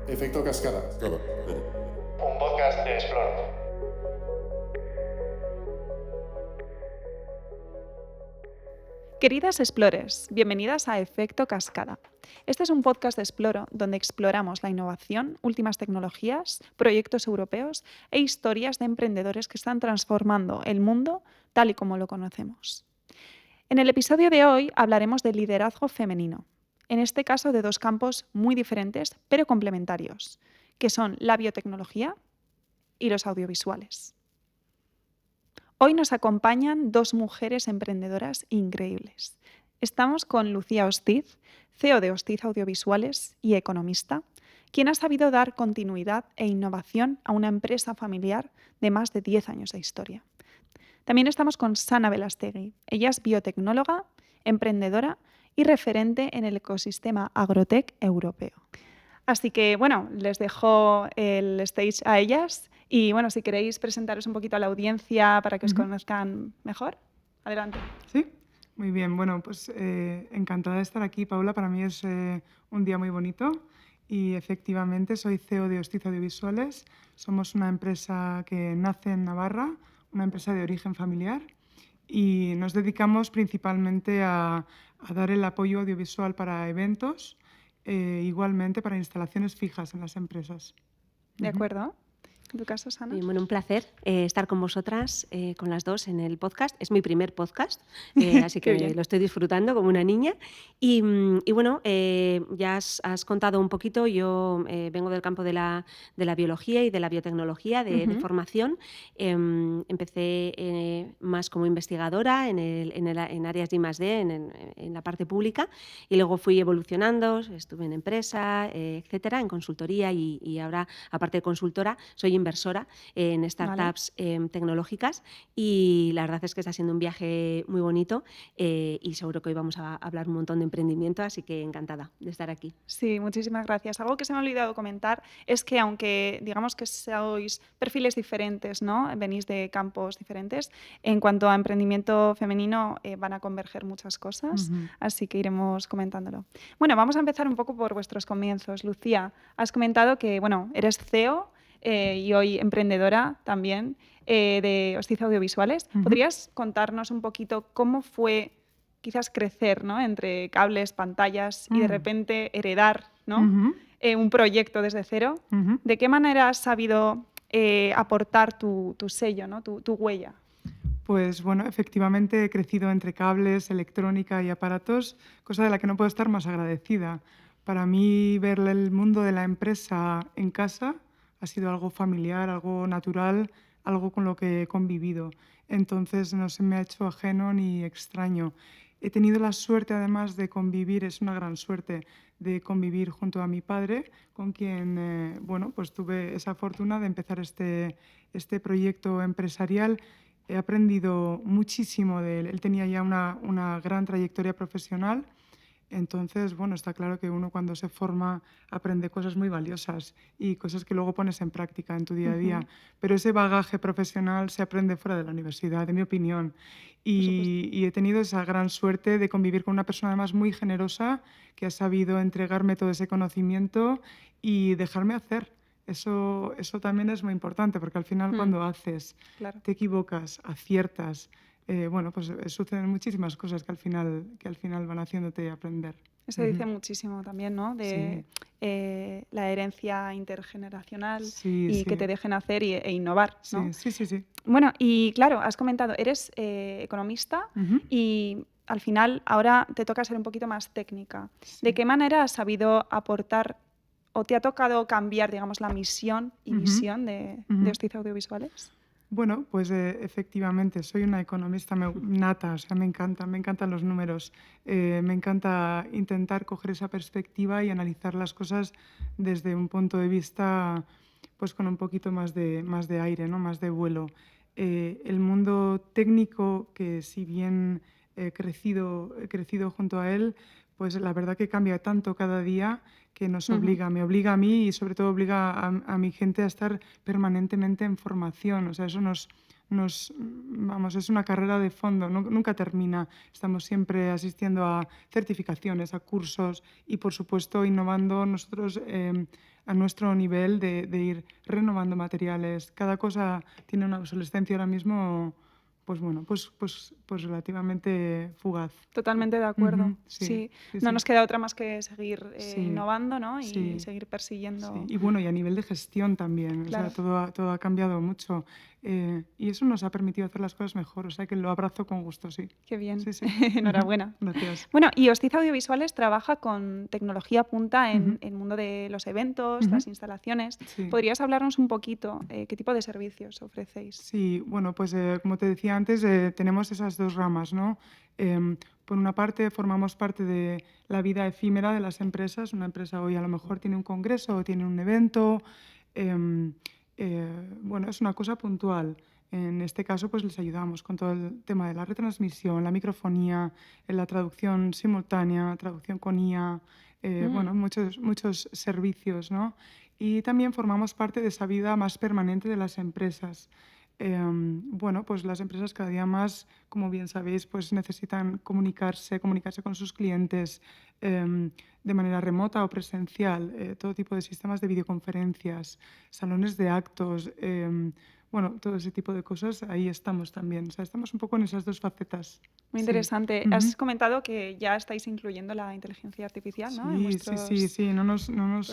Efecto cascada. Un podcast de Exploro. Queridas Explorers, bienvenidas a Efecto Cascada. Este es un podcast de Exploro donde exploramos la innovación, últimas tecnologías, proyectos europeos e historias de emprendedores que están transformando el mundo tal y como lo conocemos. En el episodio de hoy hablaremos de liderazgo femenino, en este caso de dos campos muy diferentes pero complementarios, que son la biotecnología y los audiovisuales. Hoy nos acompañan dos mujeres emprendedoras increíbles. Estamos con Lucía Ostiz, CEO de Ostiz Audiovisuales y economista, quien ha sabido dar continuidad e innovación a una empresa familiar de más de 10 años de historia. También estamos con Sana Velastegui. Ella es biotecnóloga, emprendedora y referente en el ecosistema agrotech europeo. Así que, bueno, les dejo el stage a ellas y, bueno, si queréis presentaros un poquito a la audiencia para que os conozcan mejor, adelante. Sí, muy bien. Bueno, pues encantada de estar aquí, Paula. Para mí es un día muy bonito y efectivamente soy CEO de Ostiz Audiovisuales. Somos una empresa que nace en Navarra, una empresa de origen familiar y nos dedicamos principalmente a dar el apoyo audiovisual para eventos, igualmente para instalaciones fijas en las empresas. ¿De acuerdo? ¿En tu caso, Sana? Bueno, un placer estar con vosotras, con las dos en el podcast. Es mi primer podcast, así Qué que bien. lo estoy disfrutando como una niña. Y bueno, ya has contado un poquito, yo vengo del campo de la biología y de la biotecnología de formación. Empecé más como investigadora en áreas de I+D, en la parte pública, y luego fui evolucionando, estuve en empresa, etcétera, en consultoría y ahora, aparte de consultora, soy inversora en startups tecnológicas y la verdad es que está siendo un viaje muy bonito y seguro que hoy vamos a hablar un montón de emprendimiento, así que encantada de estar aquí. Sí, muchísimas gracias. Algo que se me ha olvidado comentar es que aunque digamos que sois perfiles diferentes, ¿no? Venís de campos diferentes, en cuanto a emprendimiento femenino van a converger muchas cosas, así que iremos comentándolo. Bueno, vamos a empezar un poco por vuestros comienzos. Lucía, has comentado que, bueno, eres CEO y hoy emprendedora también de Ostiz Audiovisuales. ¿Podrías contarnos un poquito cómo fue quizás crecer, ¿no? Entre cables, pantallas y de repente heredar, ¿no? Un proyecto desde cero? ¿De qué manera has sabido aportar tu sello, ¿no? tu huella? Pues bueno, efectivamente he crecido entre cables, electrónica y aparatos, cosa de la que no puedo estar más agradecida. Para mí ver el mundo de la empresa en casa ha sido algo familiar, algo natural, algo con lo que he convivido. Entonces no se me ha hecho ajeno ni extraño. He tenido la suerte además de convivir, es una gran suerte, de convivir junto a mi padre, con quien bueno, pues tuve esa fortuna de empezar este proyecto empresarial. He aprendido muchísimo de él. Él tenía ya una gran trayectoria profesional. Entonces, bueno, está claro que uno cuando se forma aprende cosas muy valiosas y cosas que luego pones en práctica en tu día a día. Pero ese bagaje profesional se aprende fuera de la universidad, en mi opinión. Y he tenido esa gran suerte de convivir con una persona además muy generosa que ha sabido entregarme todo ese conocimiento y dejarme hacer. Eso también es muy importante, porque al final cuando haces, te equivocas, aciertas, bueno, pues suceden muchísimas cosas que al final van haciéndote aprender. Eso dice muchísimo también, ¿no? De la herencia intergeneracional y que te dejen hacer e innovar, ¿no? Sí. Bueno, y claro, has comentado, eres economista y al final ahora te toca ser un poquito más técnica. ¿De qué manera has sabido aportar o te ha tocado cambiar, digamos, la misión y visión de Ostiz Audiovisuales? Bueno, pues efectivamente, soy una economista nata, o sea, me encantan los números, me encanta intentar coger esa perspectiva y analizar las cosas desde un punto de vista pues con un poquito más de aire, ¿no? Más de vuelo. El mundo técnico, que si bien he crecido junto a él, pues la verdad que cambia tanto cada día que me obliga a mí y sobre todo obliga a mi gente a estar permanentemente en formación. O sea, eso nos vamos, es una carrera de fondo, nunca termina. Estamos siempre asistiendo a certificaciones, a cursos y, por supuesto, innovando nosotros a nuestro nivel de ir renovando materiales. Cada cosa tiene una obsolescencia ahora mismo, pues bueno, pues relativamente fugaz. Totalmente de acuerdo. Ujú, Sí. sí, No sí. nos queda otra más que seguir Sí, innovando, ¿no? Y sí, seguir persiguiendo. sí. Y bueno, y a nivel de gestión también, Claro. o sea, todo ha cambiado mucho y eso nos ha permitido hacer las cosas mejor, o sea que lo abrazo con gusto, sí. Qué bien. Sí, sí. Enhorabuena. Gracias. Bueno, y Hostiza Audiovisuales trabaja con tecnología punta en Ujú. el mundo de los eventos, Ujú. las instalaciones. Sí. ¿Podrías hablarnos un poquito qué tipo de servicios ofrecéis? Sí, bueno, pues como te decía antes, tenemos esas dos ramas, ¿no? Por una parte, formamos parte de la vida efímera de las empresas. Una empresa hoy a lo mejor tiene un congreso o tiene un evento. em, bueno, es una cosa puntual. En este caso, pues les ayudamos con todo el tema de la retransmisión, la microfonía, la traducción simultánea, traducción con IA, bueno, muchos servicios, ¿no? Y también formamos parte de esa vida más permanente de las empresas. Bueno, pues las empresas cada día más, como bien sabéis, pues necesitan comunicarse con sus clientes de manera remota o presencial, todo tipo de sistemas de videoconferencias, salones de actos, bueno, todo ese tipo de cosas, ahí estamos también. O sea, estamos un poco en esas dos facetas. Muy Sí. interesante. Ujú. Has comentado que ya estáis incluyendo la inteligencia artificial, ¿no? En Sí, vuestros sí, no nos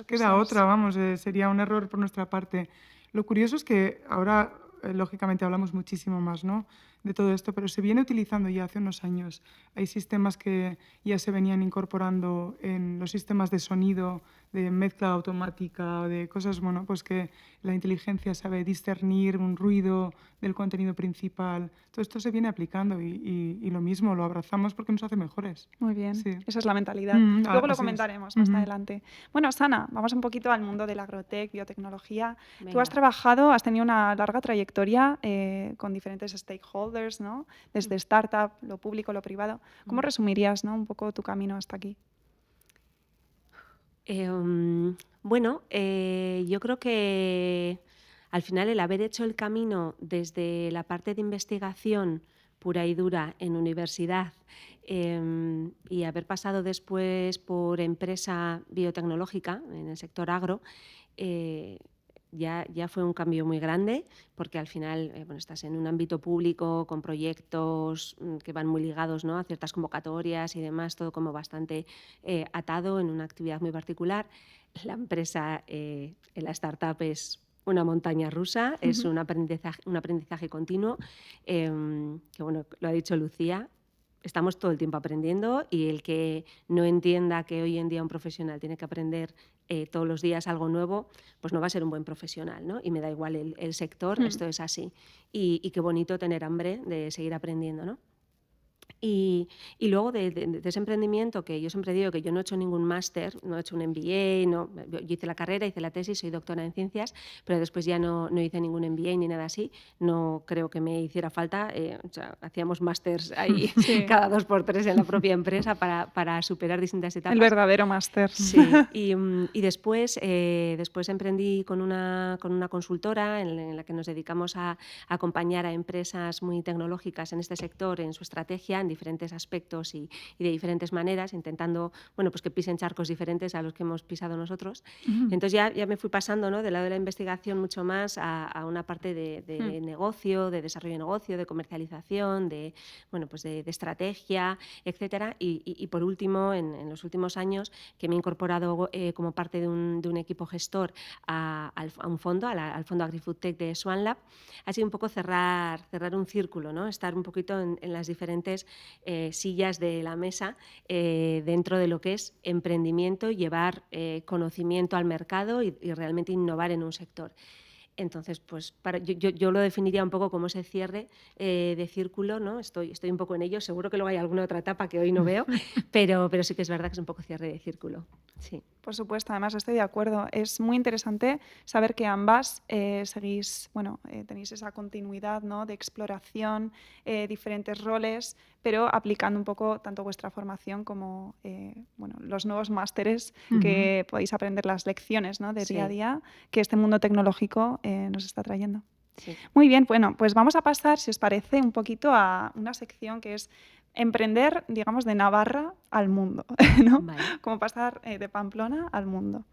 queda procesos. otra, vamos, sería un error por nuestra parte. Lo curioso es que ahora, lógicamente, hablamos muchísimo más, ¿no?, de todo esto, pero se viene utilizando ya hace unos años. Hay sistemas que ya se venían incorporando en los sistemas de sonido, de mezcla automática, de cosas, bueno, pues que la inteligencia sabe discernir un ruido del contenido principal. Todo esto se viene aplicando y lo mismo, lo abrazamos porque nos hace mejores. Muy bien, Sí. esa es la mentalidad. Luego lo Así es. comentaremos más Ujú. adelante. Bueno, Sana, vamos un poquito al mundo del agrotech, biotecnología. Tú has Venga. trabajado, has tenido una larga trayectoria con diferentes stakeholders, ¿no? Desde startup, lo público, lo privado. ¿Cómo resumirías, ¿no?, un poco tu camino hasta aquí? Bueno, yo creo que al final el haber hecho el camino desde la parte de investigación pura y dura en universidad y haber pasado después por empresa biotecnológica en el sector agro, eh, ya fue un cambio muy grande porque al final bueno, estás en un ámbito público con proyectos que van muy ligados, ¿no?, a ciertas convocatorias y demás, todo como bastante atado en una actividad muy particular. La empresa, la startup es una montaña rusa, es un aprendizaje continuo, que bueno, lo ha dicho Lucía, estamos todo el tiempo aprendiendo y el que no entienda que hoy en día un profesional tiene que aprender todos los días algo nuevo, pues no va a ser un buen profesional, ¿no? Y me da igual el sector, esto es así. Y qué bonito tener hambre de seguir aprendiendo, ¿no? Y luego de ese emprendimiento, que yo siempre digo que yo no he hecho ningún máster, no he hecho un MBA, no, yo hice la carrera, hice la tesis, soy doctora en ciencias, pero después ya no hice ningún MBA ni nada así, no creo que me hiciera falta, o sea, hacíamos másters ahí Sí. cada 2 por 3 en la propia empresa para superar distintas etapas. El verdadero máster. Sí, y después emprendí con una consultora en la que nos dedicamos a acompañar a empresas muy tecnológicas en este sector, en su estrategia, en diferentes aspectos y de diferentes maneras, intentando bueno, pues que pisen charcos diferentes a los que hemos pisado nosotros. Entonces ya me fui pasando, ¿no?, del lado de la investigación mucho más a una parte de negocio, de desarrollo de negocio, de comercialización, de, bueno, pues de estrategia, etcétera. Y por último, en los últimos años, que me he incorporado como parte de un equipo gestor a un fondo, al fondo AgriFoodTech de SwanLab, ha sido un poco cerrar un círculo, ¿no?, estar un poquito en las diferentes sillas de la mesa dentro de lo que es emprendimiento, llevar conocimiento al mercado y realmente innovar en un sector. Entonces, pues yo lo definiría un poco como ese cierre de círculo, ¿no? Estoy un poco en ello, seguro que luego hay alguna otra etapa que hoy no veo, pero sí que es verdad que es un poco cierre de círculo. Sí. Por supuesto, además estoy de acuerdo. Es muy interesante saber que ambas seguís, bueno, tenéis esa continuidad, ¿no?, de exploración, diferentes roles, pero aplicando un poco tanto vuestra formación como bueno, los nuevos másteres que podéis aprender las lecciones, ¿no?, de día a día que este mundo tecnológico nos está trayendo. Sí. Muy bien, bueno, pues vamos a pasar, si os parece, un poquito a una sección que es emprender, digamos, de Navarra al mundo, ¿no? Vale. Como pasar de Pamplona al mundo.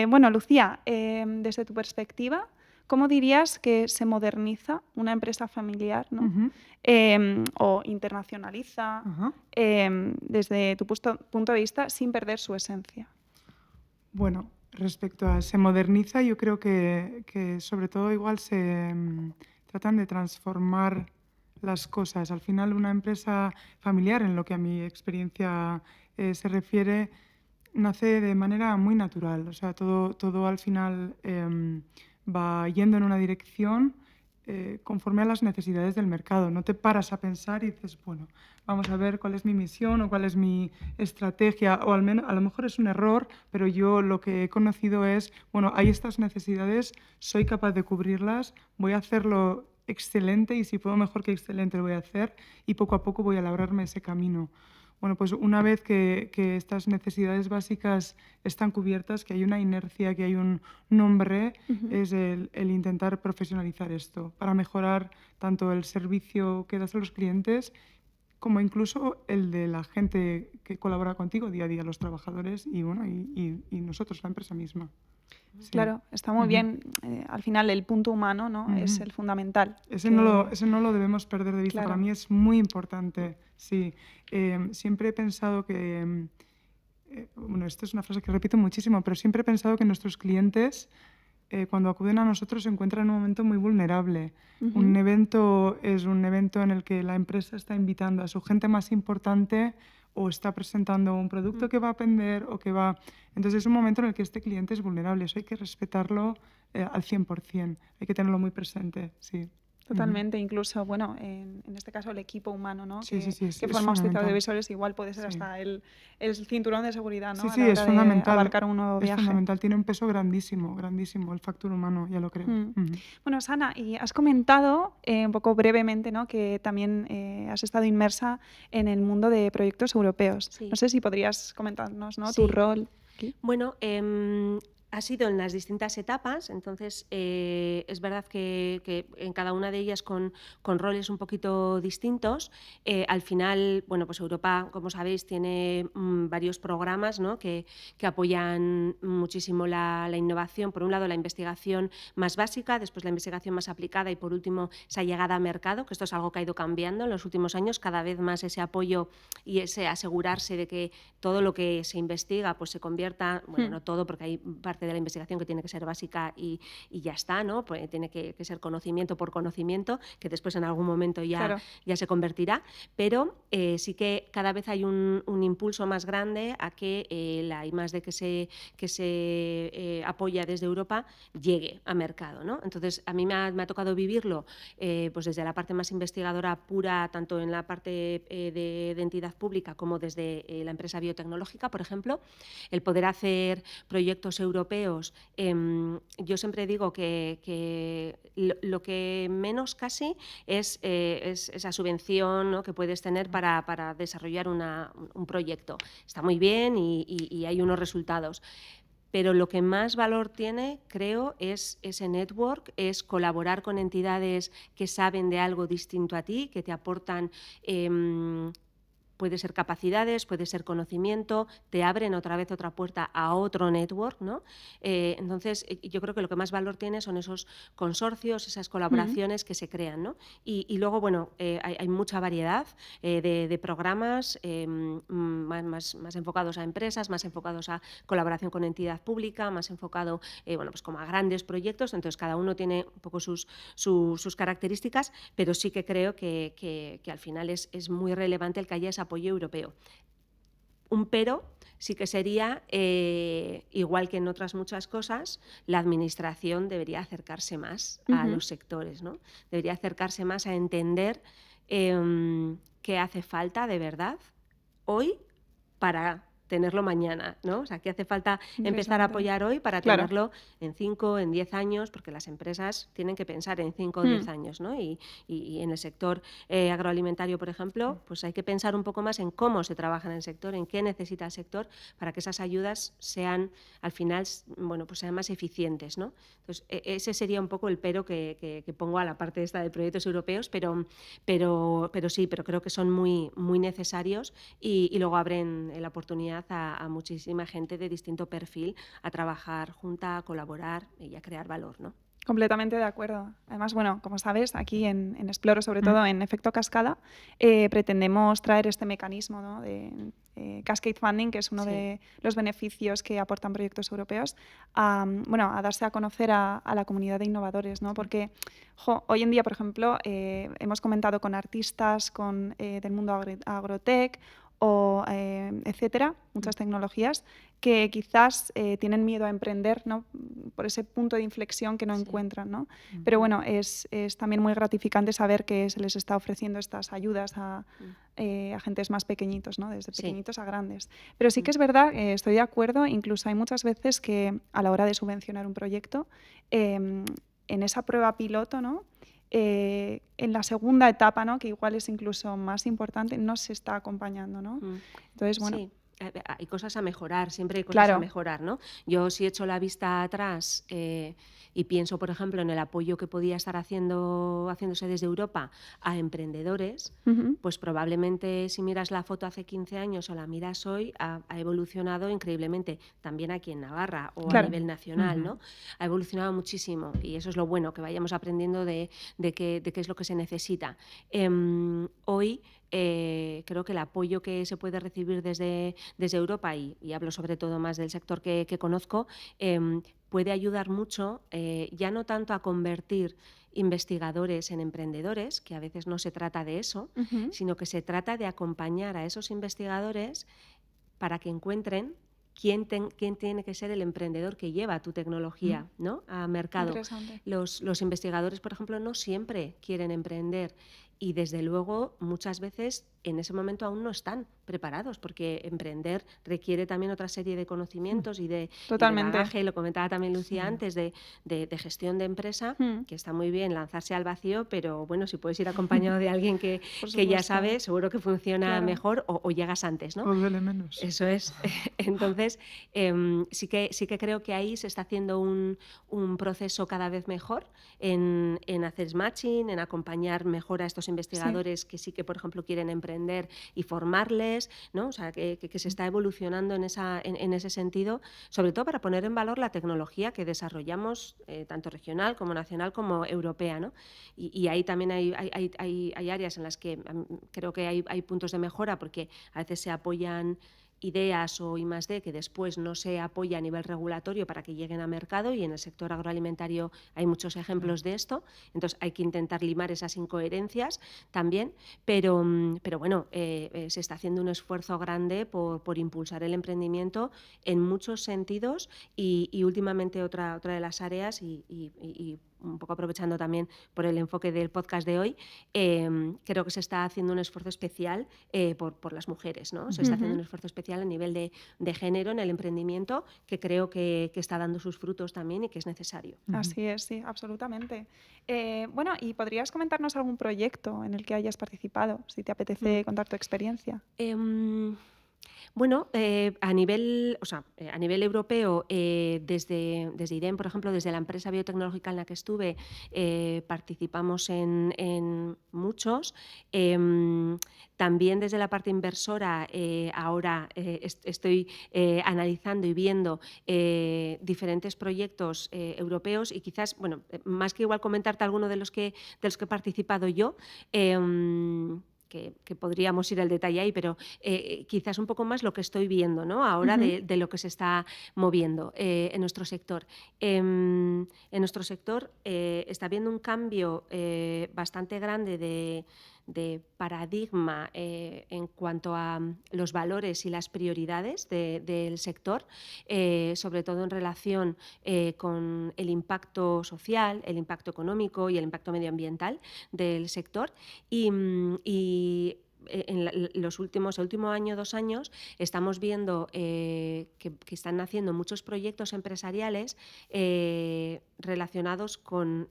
Bueno, Lucía, desde tu perspectiva, ¿cómo dirías que se moderniza una empresa familiar, ¿no? Ujú. O internacionaliza Ajá. desde tu punto de vista sin perder su esencia? Bueno, respecto a se moderniza, yo creo que sobre todo igual se tratan de transformar las cosas. Al final, una empresa familiar, en lo que a mi experiencia se refiere, nace de manera muy natural. O sea, todo al final va yendo en una dirección conforme a las necesidades del mercado. No te paras a pensar y dices, bueno, vamos a ver cuál es mi misión o cuál es mi estrategia, o al menos a lo mejor es un error, pero yo lo que he conocido es, bueno, hay estas necesidades, soy capaz de cubrirlas, voy a hacerlo excelente y si puedo mejor que excelente lo voy a hacer y poco a poco voy a labrarme ese camino. Bueno, pues una vez que estas necesidades básicas están cubiertas, que hay una inercia, que hay un nombre, es el intentar profesionalizar esto para mejorar tanto el servicio que das a los clientes como incluso el de la gente que colabora contigo día a día, los trabajadores y, bueno, y nosotros, la empresa misma. Sí. Claro, está muy bien. Al final, el punto humano, ¿no? Es el fundamental. Ese no lo debemos perder de vista. Claro. Para mí es muy importante. Sí. Siempre he pensado que, bueno, esto es una frase que repito muchísimo, pero siempre he pensado que nuestros clientes, cuando acuden a nosotros, se encuentran en un momento muy vulnerable. Un evento es un evento en el que la empresa está invitando a su gente más importante o está presentando un producto que va a vender o que va... Entonces es un momento en el que este cliente es vulnerable. Eso hay que respetarlo al 100%. Hay que tenerlo muy presente, sí. Totalmente, incluso, bueno, en este caso el equipo humano, ¿no? Sí, que, sí, que es forma Hospital fundamental. Audiovisuales igual puede ser Sí. hasta el cinturón de seguridad, ¿no? Sí, A sí, la es hora de fundamental. abarcar un nuevo Es viaje. fundamental, tiene un peso grandísimo, grandísimo, el factor humano, ya lo creo. Bueno, Sana, y has comentado un poco brevemente, ¿no? Que también has estado inmersa en el mundo de proyectos europeos. Sí. No sé si podrías comentarnos, ¿no? Sí. Tu rol aquí. Bueno, ha sido en las distintas etapas, entonces es verdad que en cada una de ellas con roles un poquito distintos. Al final, bueno, pues Europa, como sabéis, tiene varios programas, ¿no? que apoyan muchísimo la innovación. Por un lado, la investigación más básica, después la investigación más aplicada y por último esa llegada a mercado, que esto es algo que ha ido cambiando en los últimos años, cada vez más ese apoyo y ese asegurarse de que todo lo que se investiga pues se convierta, bueno, no todo, porque hay parte de la investigación que tiene que ser básica y ya está, ¿no? Pues tiene que ser conocimiento por conocimiento, que después en algún momento ya se convertirá, pero sí que cada vez hay un impulso más grande a que la I+D que se apoya desde Europa llegue a mercado, ¿no? Entonces, a mí me ha tocado vivirlo pues desde la parte más investigadora pura, tanto en la parte de entidad pública como desde la empresa biotecnológica, por ejemplo, el poder hacer proyectos europeos. Yo siempre digo que lo que menos casi es esa subvención, ¿no? que puedes tener para desarrollar un proyecto. Está muy bien y hay unos resultados. Pero lo que más valor tiene, creo, es ese network, es colaborar con entidades que saben de algo distinto a ti, que te aportan... puede ser capacidades, puede ser conocimiento, te abren otra vez otra puerta a otro network, ¿no? Entonces, yo creo que lo que más valor tiene son esos consorcios, esas colaboraciones que se crean, ¿no? Y luego, bueno, hay mucha variedad de programas más enfocados a empresas, más enfocados a colaboración con entidad pública, más enfocado, bueno, pues como a grandes proyectos. Entonces, cada uno tiene un poco sus características, pero sí que creo que al final es muy relevante el que haya ese apoyo europeo. Un pero sí que sería, igual que en otras muchas cosas, la administración debería acercarse más a los sectores, ¿no? Debería acercarse más a entender qué hace falta de verdad hoy para tenerlo mañana, ¿no? O sea, que hace falta empezar a Interesante. apoyar hoy para Claro. tenerlo en 5, en 10 años, porque las empresas tienen que pensar en 5 o 10 años, ¿no? Y en el sector agroalimentario, por ejemplo, pues hay que pensar un poco más en cómo se trabaja en el sector, en qué necesita el sector, para que esas ayudas sean, al final, bueno, pues sean más eficientes, ¿no? Entonces, ese sería un poco el pero que pongo a la parte esta de proyectos europeos, pero sí, pero creo que son muy, muy necesarios y luego abren la oportunidad a muchísima gente de distinto perfil a trabajar junta, a colaborar y a crear valor, ¿no? Completamente de acuerdo. Además, bueno, como sabes, aquí en Exploro, sobre Mm. todo en Efecto Cascada, pretendemos traer este mecanismo, ¿no?, de Cascade Funding, que es uno Sí. de los beneficios que aportan proyectos europeos, bueno, a darse a conocer a la comunidad de innovadores, ¿no? Porque hoy en día, por ejemplo, hemos comentado con artistas del mundo agrotech o etcétera, muchas tecnologías, que quizás tienen miedo a emprender, ¿no?, por ese punto de inflexión que no Sí. encuentran, ¿no? Pero bueno, es también muy gratificante saber que se les está ofreciendo estas ayudas a agentes más pequeñitos, ¿no?, desde Sí. pequeñitos a grandes. Pero sí que es verdad, estoy de acuerdo, incluso hay muchas veces que a la hora de subvencionar un proyecto, en esa prueba piloto, ¿no?, en la segunda etapa, ¿no?, que igual es incluso más importante, no se está acompañando, ¿no? Entonces, bueno, Sí, hay cosas a mejorar, siempre hay cosas a claro. mejorar, ¿no? Yo si echo la vista atrás y pienso, por ejemplo, en el apoyo que podía estar haciéndose desde Europa a emprendedores, Ujú. pues probablemente si miras la foto hace 15 años o la miras hoy, ha evolucionado increíblemente, también aquí en Navarra o a Claro. nivel nacional, ¿no? Ha evolucionado muchísimo y eso es lo bueno, que vayamos aprendiendo de qué es lo que se necesita. Hoy creo que el apoyo que se puede recibir desde Europa, y hablo sobre todo más del sector que conozco, puede ayudar mucho, ya no tanto a convertir investigadores en emprendedores, que a veces no se trata de eso, Ujú. sino que se trata de acompañar a esos investigadores para que encuentren quién tiene que ser el emprendedor que lleva tu tecnología, ¿no?, a mercado. Interesante. Los investigadores, por ejemplo, no siempre quieren emprender y, desde luego, muchas veces en ese momento aún no están preparados, porque emprender requiere también otra serie de conocimientos y de Totalmente. bagaje, lo comentaba también Lucía Sí. antes, de gestión de empresa, Mm. que está muy bien lanzarse al vacío, pero bueno, si puedes ir acompañado de alguien que Por ya supuesto. sabe, seguro que funciona Claro. mejor o llegas antes, ¿no? O duele menos. Eso es. Entonces, sí que creo que ahí se está haciendo un proceso cada vez mejor en hacer matching, en acompañar mejor a estos investigadores que sí que, por ejemplo, quieren emprender y formarles, ¿no? O sea, que se está evolucionando en ese sentido, sobre todo para poner en valor la tecnología que desarrollamos, tanto regional como nacional como europea, ¿no? Y ahí también hay áreas en las que creo que hay puntos de mejora, porque a veces se apoyan ideas o I+D que después no se apoya a nivel regulatorio para que lleguen a mercado, y en el sector agroalimentario hay muchos ejemplos de esto. Entonces hay que intentar limar esas incoherencias también, pero bueno, se está haciendo un esfuerzo grande por impulsar el emprendimiento en muchos sentidos, y últimamente otra de las áreas, y un poco aprovechando también por el enfoque del podcast de hoy, creo que se está haciendo un esfuerzo especial por las mujeres, ¿no? Se está haciendo un esfuerzo especial a nivel de género en el emprendimiento, que creo que está dando sus frutos también y que es necesario. Así es, sí, absolutamente. Bueno, ¿y podrías comentarnos algún proyecto en el que hayas participado, si te apetece contar tu experiencia? Bueno, a nivel europeo, desde IDEM, por ejemplo, desde la empresa biotecnológica en la que estuve, participamos en muchos. También desde la parte inversora, ahora estoy analizando y viendo diferentes proyectos europeos, y quizás, bueno, más que igual comentarte alguno de los que he participado yo, que podríamos ir al detalle ahí, pero quizás un poco más lo que estoy viendo, ¿no?, ahora de lo que se está moviendo en nuestro sector. En nuestro sector está habiendo un cambio bastante grande de paradigma en cuanto a los valores y las prioridades del sector, sobre todo en relación con el impacto social, el impacto económico y el impacto medioambiental del sector. Y el último año, 2 años, estamos viendo que están naciendo muchos proyectos empresariales relacionados con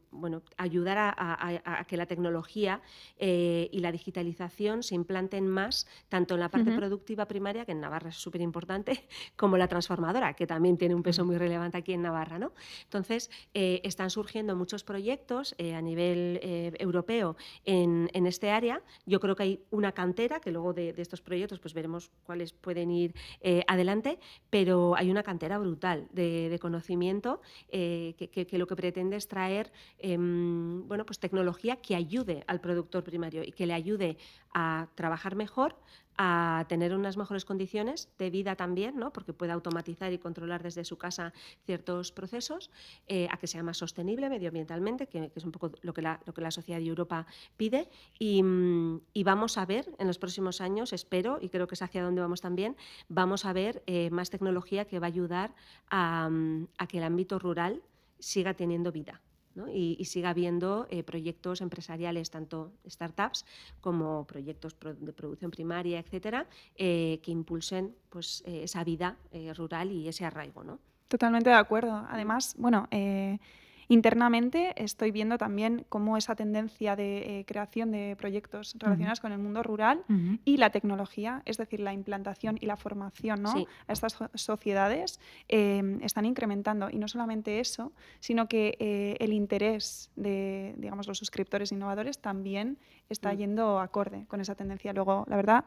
ayudar a que la tecnología y la digitalización se implanten más, tanto en la parte productiva primaria, que en Navarra es súper importante, como la transformadora, que también tiene un peso muy relevante aquí en Navarra, ¿no? Entonces, están surgiendo muchos proyectos a nivel europeo en este área. Yo creo que hay una cantera, que luego de estos proyectos pues veremos cuáles pueden ir adelante, pero hay una cantera brutal de conocimiento que lo que pretende es traer pues tecnología que ayude al productor primario y que le ayude a trabajar mejor, a tener unas mejores condiciones de vida también, ¿no? Porque pueda automatizar y controlar desde su casa ciertos procesos, a que sea más sostenible medioambientalmente, que es un poco lo que la sociedad de Europa pide. Y vamos a ver en los próximos años, espero, y creo que es hacia donde vamos también, vamos a ver más tecnología que va a ayudar a que el ámbito rural siga teniendo vida, ¿no? Y siga habiendo proyectos empresariales, tanto startups como proyectos de producción primaria, etcétera, que impulsen pues, esa vida rural y ese arraigo, ¿no? Totalmente de acuerdo. Además, internamente estoy viendo también cómo esa tendencia de creación de proyectos relacionados con el mundo rural y la tecnología, es decir, la implantación y la formación, ¿no? Sí. a estas sociedades, están incrementando. Y no solamente eso, sino que el interés de, digamos, los suscriptores innovadores también está yendo acorde con esa tendencia. Luego, la verdad,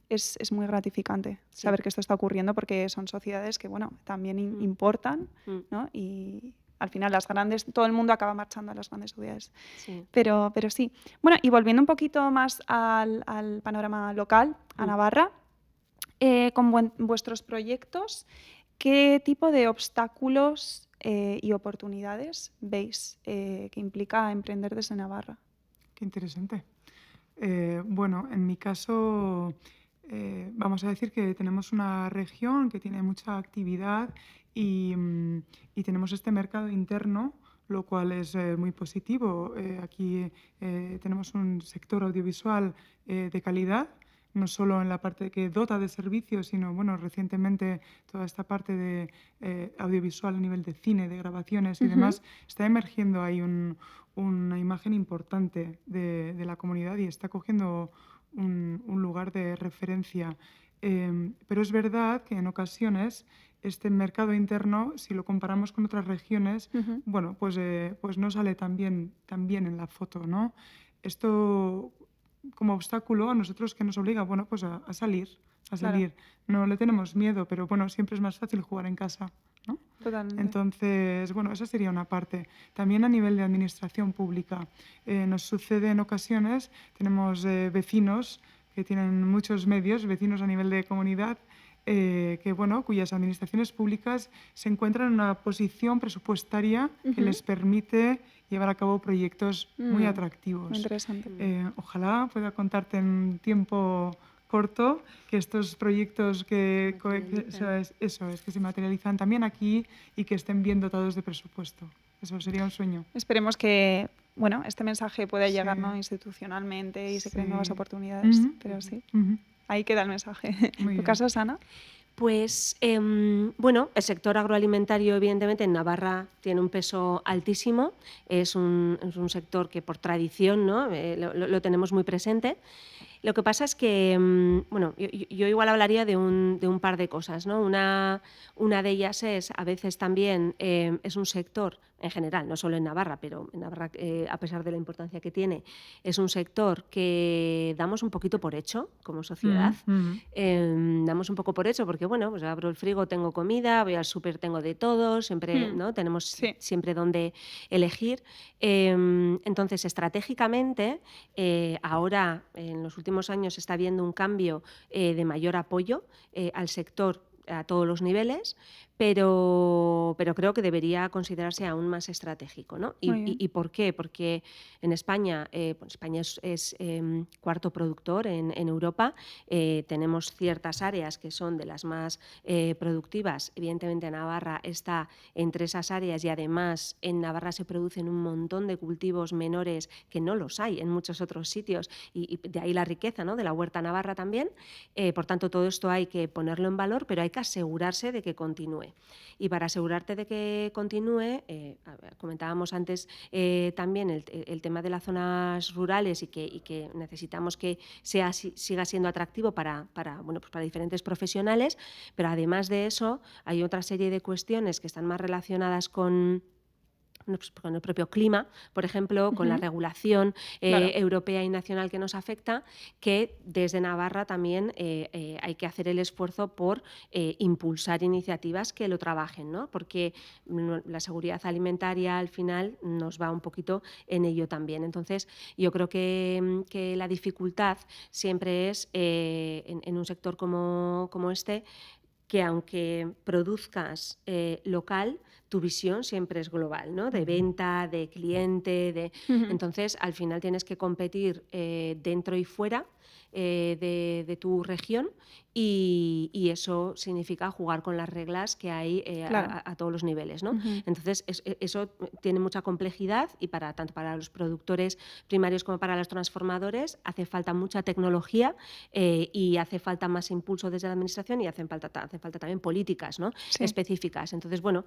es muy gratificante saber que esto está ocurriendo, porque son sociedades que también importan, ¿no? Y al final las grandes, todo el mundo acaba marchando a las grandes ciudades. Sí. Pero sí. Bueno, y volviendo un poquito más al panorama local, a Navarra, con vuestros proyectos, ¿qué tipo de obstáculos y oportunidades veis que implica emprender desde Navarra? Qué interesante. En mi caso, vamos a decir que tenemos una región que tiene mucha actividad y tenemos este mercado interno, lo cual es muy positivo. Aquí tenemos un sector audiovisual de calidad, no solo en la parte que dota de servicios, sino recientemente toda esta parte de audiovisual a nivel de cine, de grabaciones y demás, está emergiendo ahí una imagen importante de la comunidad y está cogiendo un lugar de referencia. Pero es verdad que en ocasiones este mercado interno, si lo comparamos con otras regiones, pues no sale tan bien en la foto, ¿no? Esto como obstáculo a nosotros que nos obliga a salir. Claro. No le tenemos miedo, pero siempre es más fácil jugar en casa, ¿no? Totalmente. Entonces, esa sería una parte. También a nivel de administración pública nos sucede en ocasiones, tenemos vecinos que tienen muchos medios, vecinos a nivel de comunidad, cuyas administraciones públicas se encuentran en una posición presupuestaria que les permite llevar a cabo proyectos muy atractivos. Muy interesante. Ojalá pueda contarte en tiempo corto que estos proyectos que se materializan también aquí y que estén bien dotados de presupuesto. Eso sería un sueño. Esperemos que este mensaje pueda llegar, ¿no? institucionalmente y se creen nuevas oportunidades. Pero sí, ahí queda el mensaje. ¿En tu caso, Sana? Pues, el sector agroalimentario, evidentemente, en Navarra tiene un peso altísimo. Es un sector que, por tradición, ¿no? lo tenemos muy presente. Lo que pasa es que, yo igual hablaría de un par de cosas, ¿no? Una de ellas es, a veces también, es un sector, en general, no solo en Navarra, pero en Navarra, a pesar de la importancia que tiene, es un sector que damos un poquito por hecho como sociedad. Damos un poco por hecho porque, pues abro el frigo, tengo comida, voy al súper, tengo de todo, siempre, ¿no? Tenemos siempre donde elegir. Entonces, estratégicamente, ahora, en los últimos años, está habiendo un cambio de mayor apoyo al sector a todos los niveles, pero creo que debería considerarse aún más estratégico, ¿no? Muy bien. ¿Y por qué? Porque en España, España es cuarto productor en Europa. Tenemos ciertas áreas que son de las más productivas. Evidentemente, Navarra está entre esas áreas y además en Navarra se producen un montón de cultivos menores que no los hay en muchos otros sitios y de ahí la riqueza, ¿no?, de la huerta navarra también. Por tanto, todo esto hay que ponerlo en valor, pero hay que asegurarse de que continúe. Y para asegurarte de que continúe, comentábamos antes también el tema de las zonas rurales y que necesitamos que siga siendo atractivo para diferentes profesionales, pero además de eso hay otra serie de cuestiones que están más relacionadas con el propio clima, por ejemplo, con la regulación Claro. europea y nacional que nos afecta, que desde Navarra también hay que hacer el esfuerzo por impulsar iniciativas que lo trabajen, ¿no? Porque la seguridad alimentaria al final nos va un poquito en ello también. Entonces, yo creo que la dificultad siempre es en un sector como este, que aunque produzcas local, tu visión siempre es global, ¿no? De venta, de cliente, Entonces, al final tienes que competir dentro y fuera de tu región y eso significa jugar con las reglas que hay Claro. a todos los niveles, ¿no? Entonces, eso tiene mucha complejidad y tanto para los productores primarios como para los transformadores hace falta mucha tecnología y hace falta más impulso desde la administración y hace falta también políticas, ¿no?, Sí. específicas. Entonces, bueno,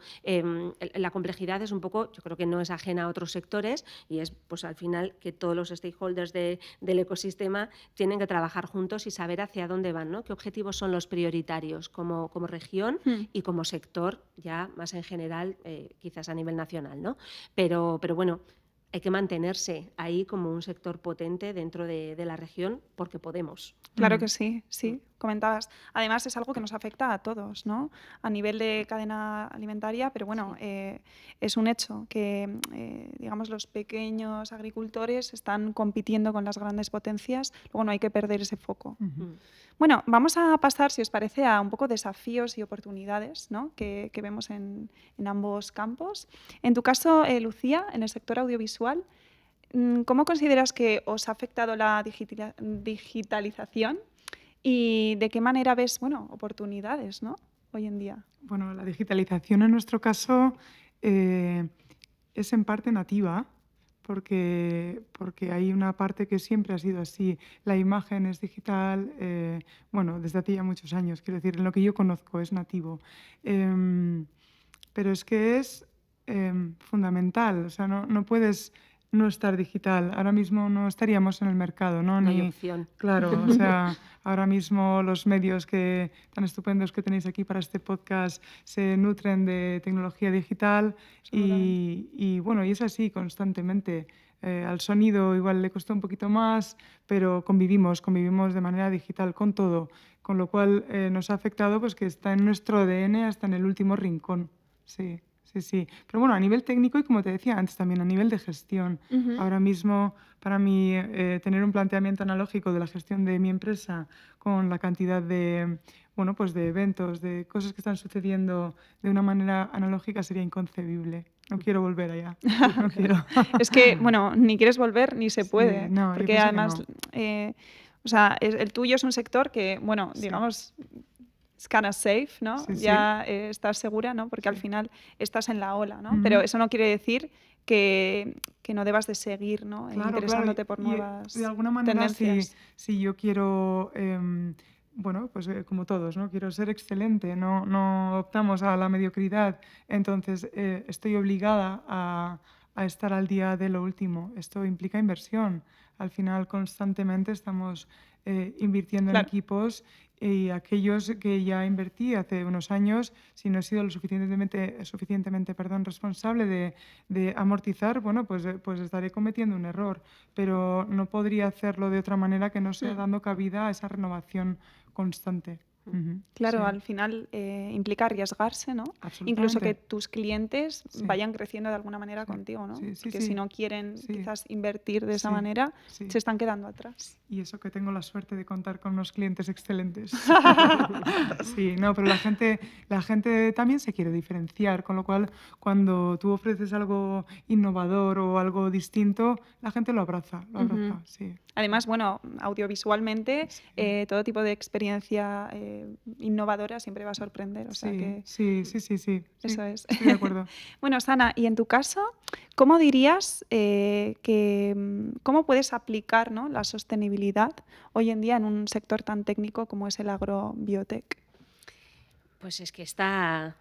la complejidad es un poco, yo creo que no es ajena a otros sectores y es, pues al final, que todos los stakeholders del ecosistema tienen que trabajar juntos y saber hacia dónde van, ¿no? Qué objetivos son los prioritarios como región y como sector, ya más en general, quizás a nivel nacional, ¿no? Pero bueno, hay que mantenerse ahí como un sector potente dentro de la región porque podemos. Claro que sí, sí, comentabas. Además, es algo que nos afecta a todos, ¿no? A nivel de cadena alimentaria, pero bueno, es un hecho que, digamos, los pequeños agricultores están compitiendo con las grandes potencias. Luego no hay que perder ese foco. Bueno, vamos a pasar, si os parece, a un poco desafíos y oportunidades, ¿no?, que vemos en ambos campos. En tu caso, Lucía, en el sector audiovisual, ¿cómo consideras que os ha afectado la digitalización y de qué manera ves, bueno, oportunidades, ¿no?, hoy en día? Bueno, la digitalización en nuestro caso es en parte nativa, porque hay una parte que siempre ha sido así. La imagen es digital, bueno, desde hace ya muchos años, quiero decir, en lo que yo conozco es nativo. Pero es que es fundamental, o sea, no puedes no estar digital. Ahora mismo no estaríamos en el mercado, ¿no? No hay opción. Claro, o sea, ahora mismo los medios tan estupendos que tenéis aquí para este podcast se nutren de tecnología digital y bueno, y es así constantemente. Al sonido igual le costó un poquito más, pero convivimos de manera digital con todo, con lo cual nos ha afectado pues que está en nuestro ADN hasta en el último rincón. Sí. Sí. Pero bueno, a nivel técnico y como te decía antes también, a nivel de gestión. Ahora mismo, para mí, tener un planteamiento analógico de la gestión de mi empresa con la cantidad de, bueno, pues de eventos, de cosas que están sucediendo de una manera analógica sería inconcebible. No quiero volver allá. No quiero. Es que, bueno, ni quieres volver ni se puede, no, yo porque pienso que además, no. o sea, el tuyo es un sector que, bueno, Sí. digamos, es kind of safe, ¿no? Sí. Ya estás segura, ¿no? Porque al final estás en la ola, ¿no? Pero eso no quiere decir que no debas de seguir, ¿no?, interesándote por nuevas de alguna manera, tendencias. si yo quiero, bueno, pues como todos, ¿no? Quiero ser excelente, no optamos a la mediocridad, entonces estoy obligada a estar al día de lo último. Esto implica inversión. Al final, constantemente estamos invirtiendo en Claro. equipos y aquellos que ya invertí hace unos años, si no he sido lo suficientemente responsable de amortizar, bueno, pues estaré cometiendo un error, pero no podría hacerlo de otra manera que no sea dando cabida a esa renovación constante. Claro, Sí, al final implica arriesgarse, ¿no? Incluso que absolutamente. tus clientes Sí, vayan creciendo de alguna manera sí, contigo, ¿no? sí, sí, Porque si sí, no quieren sí, quizás invertir de esa sí, manera, sí. se están quedando atrás. Y eso que tengo la suerte de contar con unos clientes excelentes. Sí, no, pero la gente también se quiere diferenciar, con lo cual cuando tú ofreces algo innovador o algo distinto, la gente lo Ujú. abraza, sí. Además, bueno, audiovisualmente, Sí, todo tipo de experiencia innovadora siempre va a sorprender, o sea sí, que sí, sí, sí, sí, eso sí, es. estoy de acuerdo. Bueno, Sana, y en tu caso, ¿cómo dirías cómo puedes aplicar, ¿no?, la sostenibilidad hoy en día en un sector tan técnico como es el agrobiotech? Pues es que está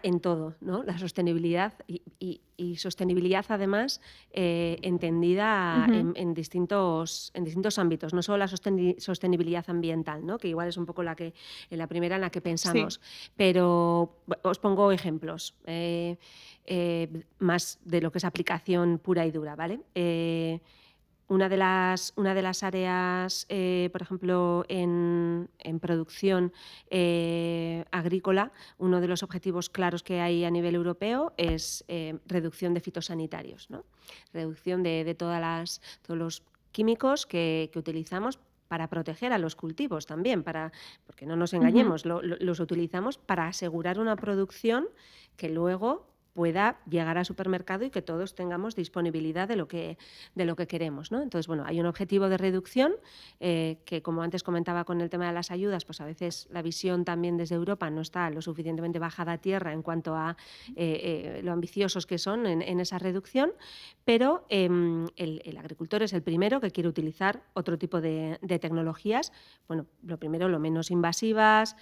en todo, ¿no? La sostenibilidad y sostenibilidad además entendida Ujú. en distintos ámbitos, no solo la sostenibilidad ambiental, ¿no? Que igual es un poco la primera en la que Sí. pensamos, pero os pongo ejemplos más de lo que es aplicación pura y dura, ¿vale? Una de las áreas, por ejemplo, en producción agrícola, uno de los objetivos claros que hay a nivel europeo es reducción de fitosanitarios, ¿no? Reducción de todos los químicos que utilizamos para proteger a los cultivos también, porque no nos Ujú. engañemos, los utilizamos para asegurar una producción que luego pueda llegar al supermercado y que todos tengamos disponibilidad de lo que queremos, ¿no? Entonces, bueno, hay un objetivo de reducción que, como antes comentaba con el tema de las ayudas, pues a veces la visión también desde Europa no está lo suficientemente bajada a tierra en cuanto a lo ambiciosos que son en esa reducción, pero el agricultor es el primero que quiere utilizar otro tipo de tecnologías, bueno, lo primero, lo menos invasivas,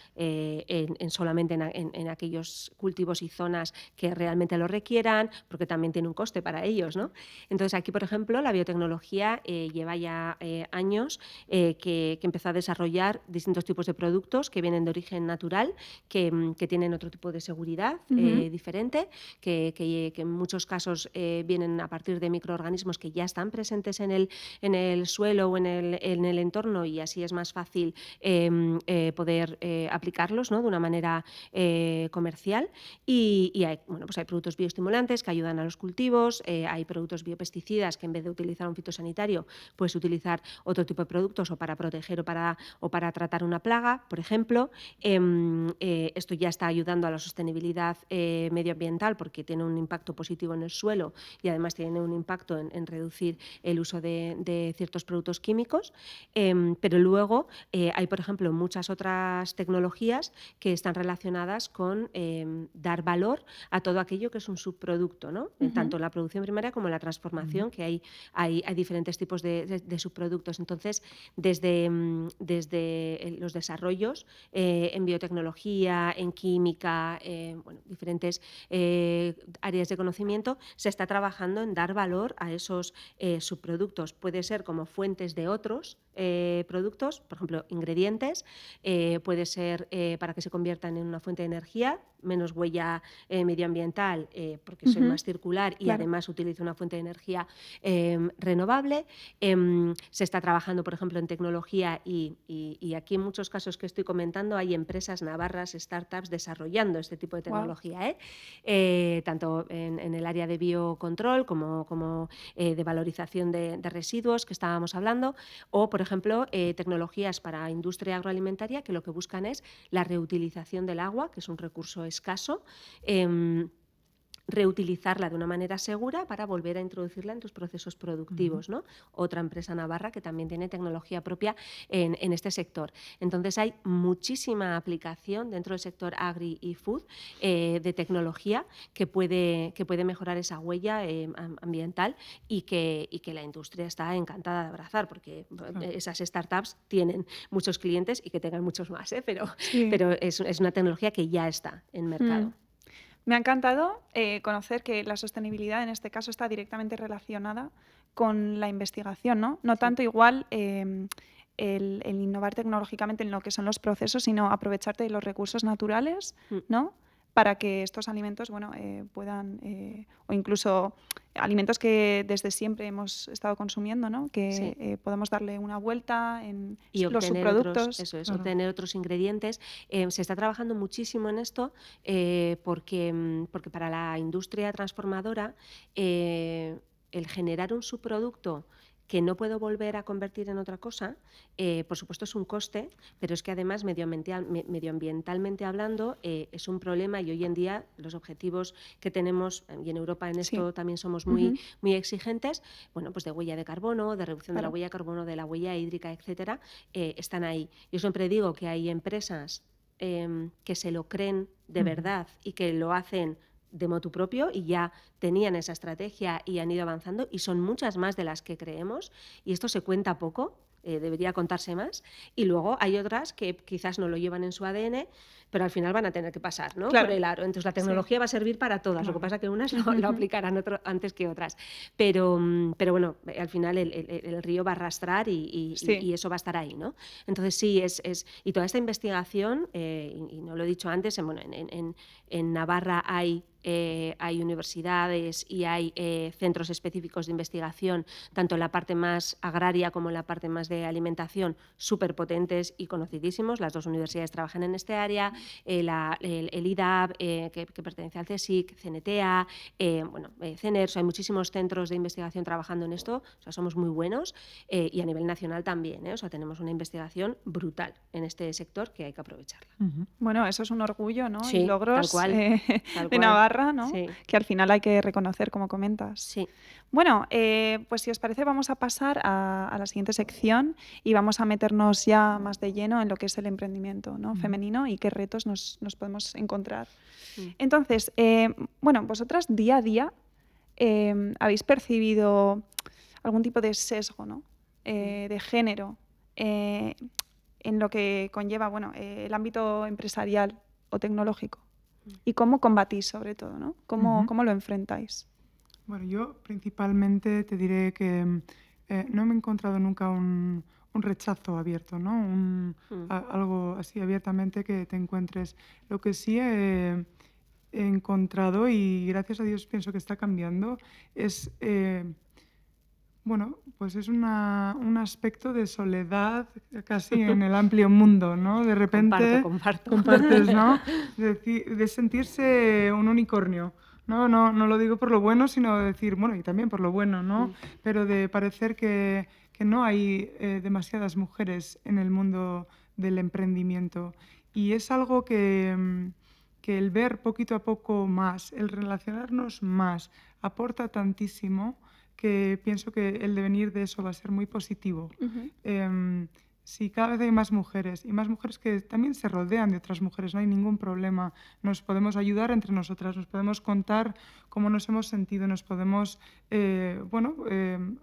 solamente en aquellos cultivos y zonas que realmente lo requieran, porque también tiene un coste para ellos, ¿no? Entonces, aquí, por ejemplo, la biotecnología lleva ya años que empezó a desarrollar distintos tipos de productos que vienen de origen natural, que tienen otro tipo de seguridad Ujú. diferente, que en muchos casos vienen a partir de microorganismos que ya están presentes en el suelo o en el entorno, y así es más fácil poder aplicarlos, ¿no?, de una manera comercial. Y hay, bueno, pues hay productos bioestimulantes que ayudan a los cultivos, hay productos biopesticidas que en vez de utilizar un fitosanitario puedes utilizar otro tipo de productos o para proteger o para tratar una plaga, por ejemplo. Esto ya está ayudando a la sostenibilidad medioambiental porque tiene un impacto positivo en el suelo y además tiene un impacto en reducir el uso de ciertos productos químicos. Pero luego hay, por ejemplo, muchas otras tecnologías que están relacionadas con dar valor a todo aquello que es un subproducto, ¿no? Ujú. Tanto en la producción primaria como en la transformación, que hay diferentes tipos de subproductos. Entonces, desde los desarrollos en biotecnología, en química, bueno, diferentes áreas de conocimiento, se está trabajando en dar valor a esos subproductos. Puede ser como fuentes de otros productos, por ejemplo, ingredientes, puede ser para que se conviertan en una fuente de energía, menos huella medioambiental, porque soy Ujú. más circular y Claro. además utilizo una fuente de energía renovable. Se está trabajando, por ejemplo, en tecnología y aquí en muchos casos que estoy comentando hay empresas navarras, startups desarrollando este tipo de Wow. tecnología, tanto en el área de biocontrol como de valorización de residuos que estábamos hablando, o, por ejemplo, tecnologías para industria agroalimentaria que lo que buscan es la reutilización del agua, que es un recurso escaso, reutilizarla de una manera segura para volver a introducirla en tus procesos productivos, ¿no? Otra empresa navarra que también tiene tecnología propia en este sector. Entonces hay muchísima aplicación dentro del sector agri y food de tecnología que puede mejorar esa huella ambiental y que la industria está encantada de abrazar, porque Claro. esas startups tienen muchos clientes y que tengan muchos más, pero, Sí. pero es una tecnología que ya está en Mm. mercado. Me ha encantado conocer que la sostenibilidad en este caso está directamente relacionada con la investigación, ¿no? No Sí. tanto igual el innovar tecnológicamente en lo que son los procesos, sino aprovecharte de los recursos naturales, Mm. ¿no? para que estos alimentos puedan, o incluso alimentos que desde siempre hemos estado consumiendo, ¿no? Que podamos darle una vuelta en Y los obtener otros, subproductos. eso es, Claro. obtener otros ingredientes. Se está trabajando muchísimo en esto porque para la industria transformadora el generar un subproducto que no puedo volver a convertir en otra cosa, por supuesto es un coste, pero es que además medioambientalmente hablando es un problema, y hoy en día los objetivos que tenemos, y en Europa en esto también somos muy exigentes, bueno, pues de huella de carbono, de reducción de la huella de carbono, de la huella hídrica, etcétera, están ahí. Yo siempre digo que hay empresas que se lo creen de verdad y que lo hacen de motu propio y ya tenían esa estrategia y han ido avanzando, y son muchas más de las que creemos, y esto se cuenta poco, debería contarse más, y luego hay otras que quizás no lo llevan en su ADN, pero al final van a tener que pasar, ¿no? Claro. Por el aro. Entonces la tecnología va a servir para todas, lo que pasa es que unas lo aplicarán antes que otras, pero bueno, al final el río va a arrastrar y eso va a estar ahí, ¿no? Entonces sí, y toda esta investigación, y no lo he dicho antes, en Navarra hay universidades y hay centros específicos de investigación, tanto en la parte más agraria como en la parte más de alimentación, súper potentes y conocidísimos. Las dos universidades trabajan en este área, el IDAB, que pertenece al CSIC, CNTA, CENER, hay muchísimos centros de investigación trabajando en esto, o sea, somos muy buenos, y a nivel nacional también, o sea, tenemos una investigación brutal en este sector que hay que aprovecharla. Bueno, eso es un orgullo, ¿no? Sí, y logros tal cual. de Navarra, ¿no? Sí. Que al final hay que reconocer, como comentas. Sí. Bueno, pues si os parece vamos a pasar a la siguiente sección y vamos a meternos ya más de lleno en lo que es el emprendimiento, ¿no? femenino y qué retos nos podemos encontrar. Entonces, vosotras día a día habéis percibido algún tipo de sesgo, ¿no? De género en lo que conlleva el ámbito empresarial o tecnológico. ¿Y cómo combatís sobre todo, ¿no? ¿Cómo lo enfrentáis? Bueno, yo principalmente te diré que no me he encontrado nunca un rechazo abierto, ¿no? Algo así abiertamente que te encuentres. Lo que sí he encontrado, y gracias a Dios pienso que está cambiando, es pues es un aspecto de soledad casi en el amplio mundo, ¿no? De repente compartes, ¿no? De sentirse un unicornio. No lo digo por lo bueno, sino de decir, y también por lo bueno, ¿no? Pero de parecer que no hay demasiadas mujeres en el mundo del emprendimiento. Y es algo que el ver poquito a poco más, el relacionarnos más, aporta tantísimo, que pienso que el devenir de eso va a ser muy positivo. Si cada vez hay más mujeres, y más mujeres que también se rodean de otras mujeres, no hay ningún problema, nos podemos ayudar entre nosotras, nos podemos contar cómo nos hemos sentido, nos podemos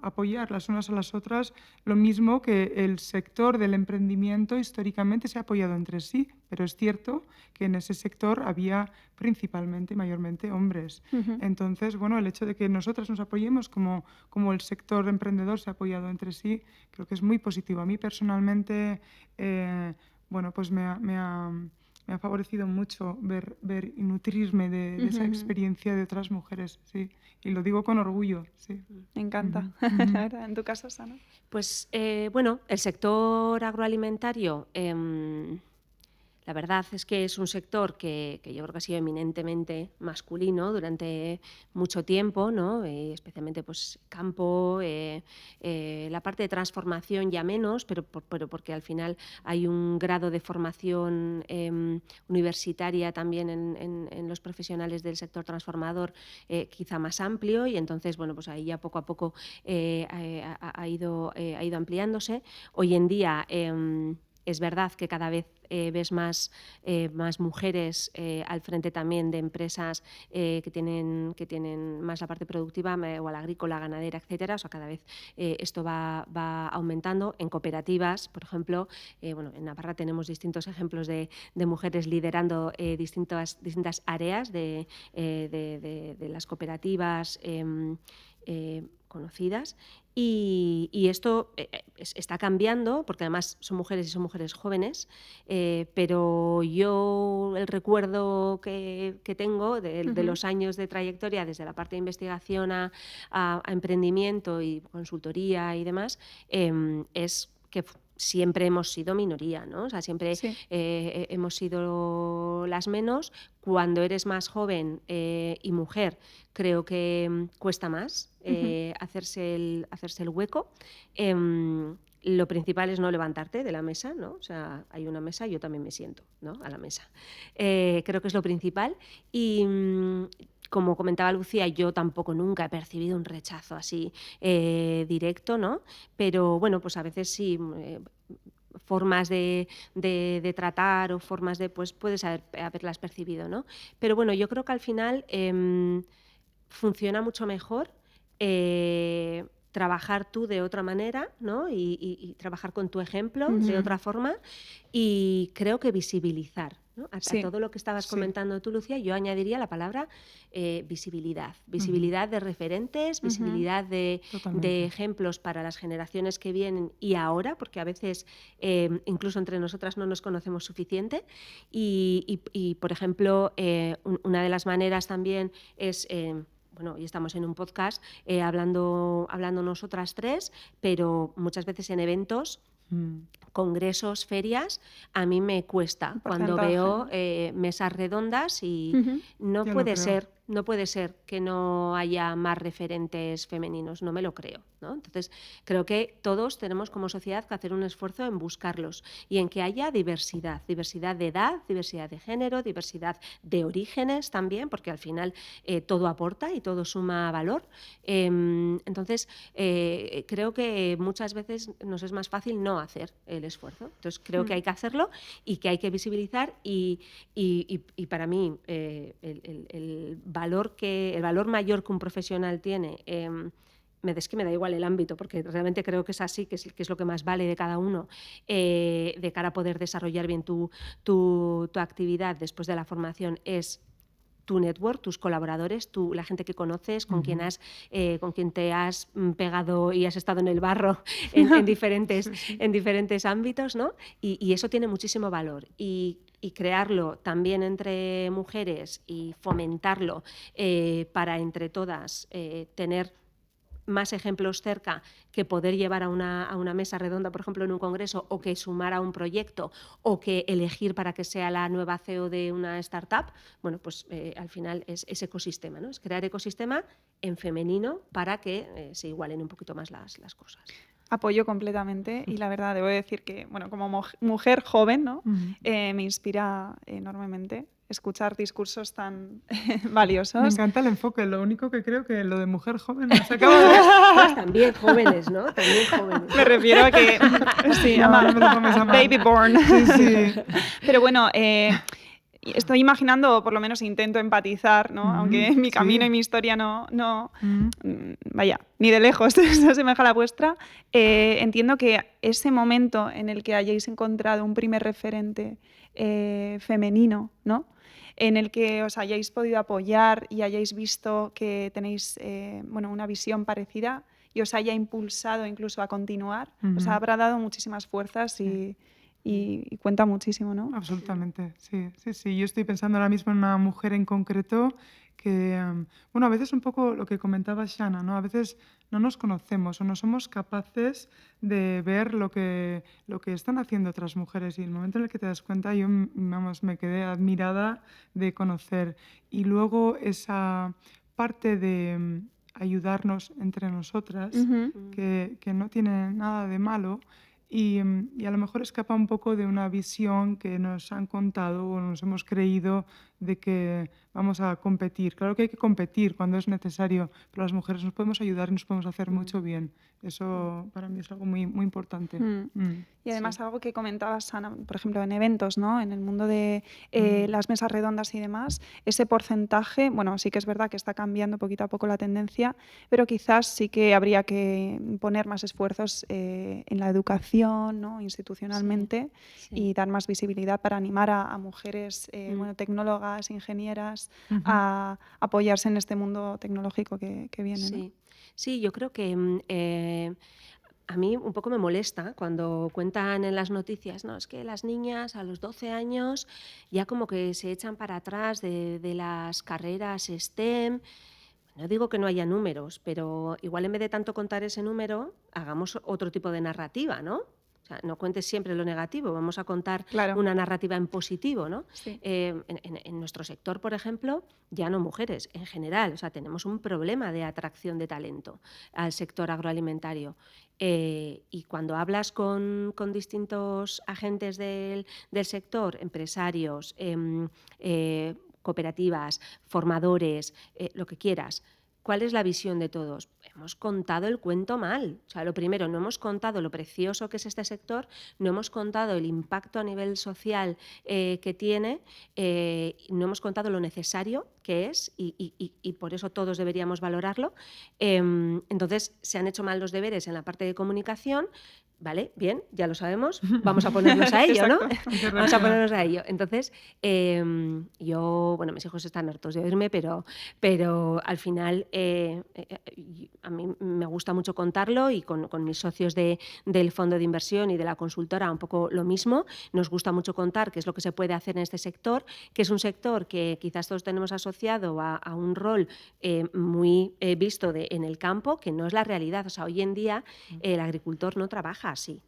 apoyar las unas a las otras, lo mismo que el sector del emprendimiento históricamente se ha apoyado entre sí, pero es cierto que en ese sector había principalmente, mayormente, hombres. Entonces, el hecho de que nosotras nos apoyemos como el sector emprendedor se ha apoyado entre sí, creo que es muy positivo. A mí personalmente, pues me ha favorecido mucho ver y nutrirme de esa experiencia de otras mujeres, sí. Y lo digo con orgullo, sí. Me encanta. La verdad. ¿En tu caso, Sana? Pues, el sector agroalimentario... La verdad es que es un sector que yo creo que ha sido eminentemente masculino durante mucho tiempo, ¿no? Especialmente pues, campo, la parte de transformación ya menos, pero porque al final hay un grado de formación universitaria también en los profesionales del sector transformador quizá más amplio, y entonces pues ahí ya poco a poco ha ido ampliándose. Hoy en día es verdad que cada vez ves más mujeres al frente también de empresas que tienen más la parte productiva o la agrícola, ganadera, etcétera. O sea, cada vez esto va aumentando. En cooperativas, por ejemplo, en Navarra tenemos distintos ejemplos de mujeres liderando distintas áreas de las cooperativas conocidas, Y esto está cambiando, porque además son mujeres y son mujeres jóvenes, pero yo el recuerdo que tengo de los años de trayectoria, desde la parte de investigación a emprendimiento y consultoría y demás, es que siempre hemos sido minoría, ¿no? O sea, siempre Sí. hemos sido las menos. Cuando eres más joven y mujer, creo que cuesta más hacerse el hueco. Lo principal es no levantarte de la mesa, ¿no? O sea, hay una mesa, yo también me siento, ¿no? A la mesa. Creo que es lo principal. Y como comentaba Lucía, yo tampoco nunca he percibido un rechazo así directo, ¿no? Pero bueno, pues a veces sí, formas de tratar o formas de, pues puedes haberlas percibido, ¿no? Pero bueno, yo creo que al final funciona mucho mejor trabajar tú de otra manera, ¿no? Y trabajar con tu ejemplo de otra forma, y creo que visibilizar, ¿no? A Sí. todo lo que estabas comentando tú, Lucía, yo añadiría la palabra visibilidad. Visibilidad de referentes, visibilidad de ejemplos para las generaciones que vienen y ahora, porque a veces incluso entre nosotras no nos conocemos suficiente. Y por ejemplo, una de las maneras también es... bueno, hoy estamos en un podcast hablando nosotras tres, pero muchas veces en eventos, congresos, ferias, a mí me cuesta cuando veo mesas redondas y no puede ser que no haya más referentes femeninos, no me lo creo, ¿no? Entonces, creo que todos tenemos como sociedad que hacer un esfuerzo en buscarlos y en que haya diversidad de edad, diversidad de género, diversidad de orígenes también, porque al final todo aporta y todo suma valor. Entonces, creo que muchas veces nos es más fácil no hacer el esfuerzo. Entonces, creo que hay que hacerlo y que hay que visibilizar y para mí el valor mayor que un profesional tiene, es que me da igual el ámbito, porque realmente creo que es así, que es lo que más vale de cada uno, de cara a poder desarrollar bien tu actividad después de la formación, es tu network, tus colaboradores, la gente que conoces, con quien te has pegado y has estado en el barro en diferentes ámbitos, ¿no? Y eso tiene muchísimo valor. Y crearlo también entre mujeres y fomentarlo para entre todas tener más ejemplos cerca que poder llevar a una mesa redonda, por ejemplo, en un congreso, o que sumar a un proyecto, o que elegir para que sea la nueva CEO de una startup, bueno, pues al final es ese ecosistema, ¿no? Es crear ecosistema en femenino para que se igualen un poquito más las cosas. Apoyo completamente y la verdad debo decir que, bueno, como mujer joven, ¿no? Me inspira enormemente escuchar discursos tan valiosos. Me encanta el enfoque, lo único que creo que lo de mujer joven nos acaba de... También jóvenes, ¿no? También jóvenes. Me refiero a que... sí, no me lo tomes a mal. Baby born. Sí. Pero bueno... estoy imaginando, o por lo menos intento empatizar, ¿no? Aunque mi camino y mi historia no vaya, ni de lejos se asemeja a la vuestra. Entiendo que ese momento en el que hayáis encontrado un primer referente femenino, ¿no? En el que os hayáis podido apoyar y hayáis visto que tenéis una visión parecida y os haya impulsado incluso a continuar, os habrá dado muchísimas fuerzas y cuenta muchísimo, ¿no? Absolutamente, sí. Yo estoy pensando ahora mismo en una mujer en concreto que, a veces un poco lo que comentaba Shana, ¿no? A veces no nos conocemos o no somos capaces de ver lo que están haciendo otras mujeres, y el momento en el que te das cuenta, yo, me quedé admirada de conocer. Y luego esa parte de ayudarnos entre nosotras, que no tiene nada de malo. Y a lo mejor escapa un poco de una visión que nos han contado o nos hemos creído de que vamos a competir. Claro que hay que competir cuando es necesario, pero las mujeres nos podemos ayudar y nos podemos hacer mucho bien. Eso para mí es algo muy, muy importante. Y además algo que comentabas, Ana, por ejemplo, en eventos, ¿no? En el mundo de las mesas redondas y demás, ese porcentaje, bueno, sí que es verdad que está cambiando poquito a poco la tendencia, pero quizás sí que habría que poner más esfuerzos en la educación, ¿no? Institucionalmente, y dar más visibilidad para animar a mujeres tecnólogas biólogas, ingenieras, Ujú. a apoyarse en este mundo tecnológico que viene, ¿no? Sí, sí, yo creo que a mí un poco me molesta cuando cuentan en las noticias, no, es que las niñas a los 12 años ya como que se echan para atrás de las carreras STEM. No digo que no haya números, pero igual en vez de tanto contar ese número, hagamos otro tipo de narrativa, ¿no? O sea, no cuentes siempre lo negativo, vamos a contar Claro, una narrativa en positivo, ¿no? sí. En nuestro sector, por ejemplo, ya no mujeres, en general, o sea, tenemos un problema de atracción de talento al sector agroalimentario. Y cuando hablas con distintos agentes del sector, empresarios, cooperativas, formadores, lo que quieras, ¿cuál es la visión de todos? Hemos contado el cuento mal. O sea, lo primero, no hemos contado lo precioso que es este sector, no hemos contado el impacto a nivel social que tiene, no hemos contado lo necesario que es y por eso todos deberíamos valorarlo. Entonces, se han hecho mal los deberes en la parte de comunicación. Vale, bien, ya lo sabemos, vamos a ponernos a ello, ¿no? Exacto. Hay que Vamos a reaccionar. ponernos a ello. Entonces, yo, bueno, mis hijos están hartos de oírme, pero al final a mí me gusta mucho contarlo y con mis socios del fondo de inversión y de la consultora un poco lo mismo. Nos gusta mucho contar qué es lo que se puede hacer en este sector, que es un sector que quizás todos tenemos asociado a un rol muy visto en el campo, que no es la realidad. O sea, hoy en día el agricultor no trabaja así.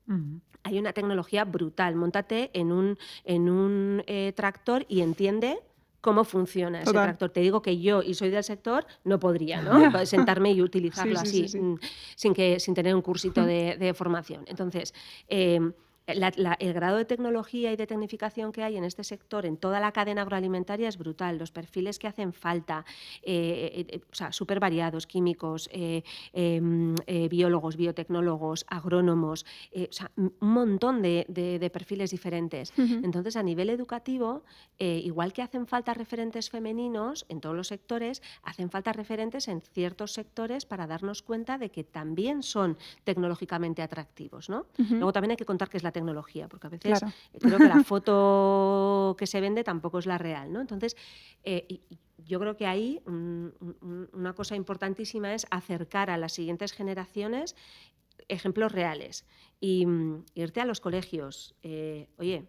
Ujú. Hay una tecnología brutal. Móntate en un tractor y entiende cómo funciona ese Total. tractor. Te digo que yo, y soy del sector, no podría, ¿no? Sentarme y utilizarlo Sí, sí, así, sí, sí. sin tener un cursito de formación. Entonces, el grado de tecnología y de tecnificación que hay en este sector, en toda la cadena agroalimentaria, es brutal. Los perfiles que hacen falta, o sea, súper variados, químicos, biólogos, biotecnólogos, agrónomos, o sea, un montón de perfiles diferentes. Ujú. Entonces, a nivel educativo, igual que hacen falta referentes femeninos en todos los sectores, hacen falta referentes en ciertos sectores para darnos cuenta de que también son tecnológicamente atractivos, ¿no? Ujú. Luego también hay que contar qué es la tecnología, porque a veces Claro. creo que la foto que se vende tampoco es la real, ¿no? Entonces, y yo creo que ahí una cosa importantísima es acercar a las siguientes generaciones ejemplos reales y irte a los colegios. Oye,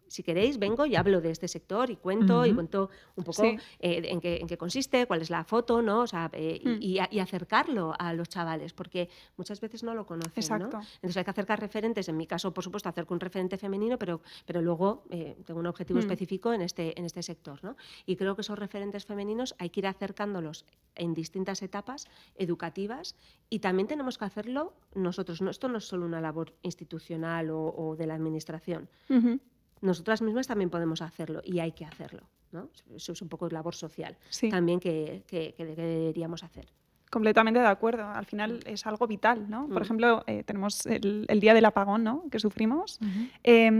si queréis, vengo y hablo de este sector y cuento Ujú. un poco Sí. en qué consiste, cuál es la foto, ¿no? O sea, Mm. y acercarlo a los chavales, porque muchas veces no lo conocen, ¿no? Exacto. Entonces hay que acercar referentes. En mi caso, por supuesto, acerco un referente femenino, pero luego tengo un objetivo Mm. específico en este sector, ¿no? Y creo que esos referentes femeninos hay que ir acercándolos en distintas etapas educativas y también tenemos que hacerlo nosotros. No, esto no es solo una labor institucional o de la administración. Ujú. Nosotras mismas también podemos hacerlo y hay que hacerlo, ¿no? Eso es un poco labor social Sí. también que deberíamos hacer. Completamente de acuerdo. Al final es algo vital, ¿no? Por Mm. ejemplo, tenemos el día del apagón, ¿no? Que sufrimos. Ujú.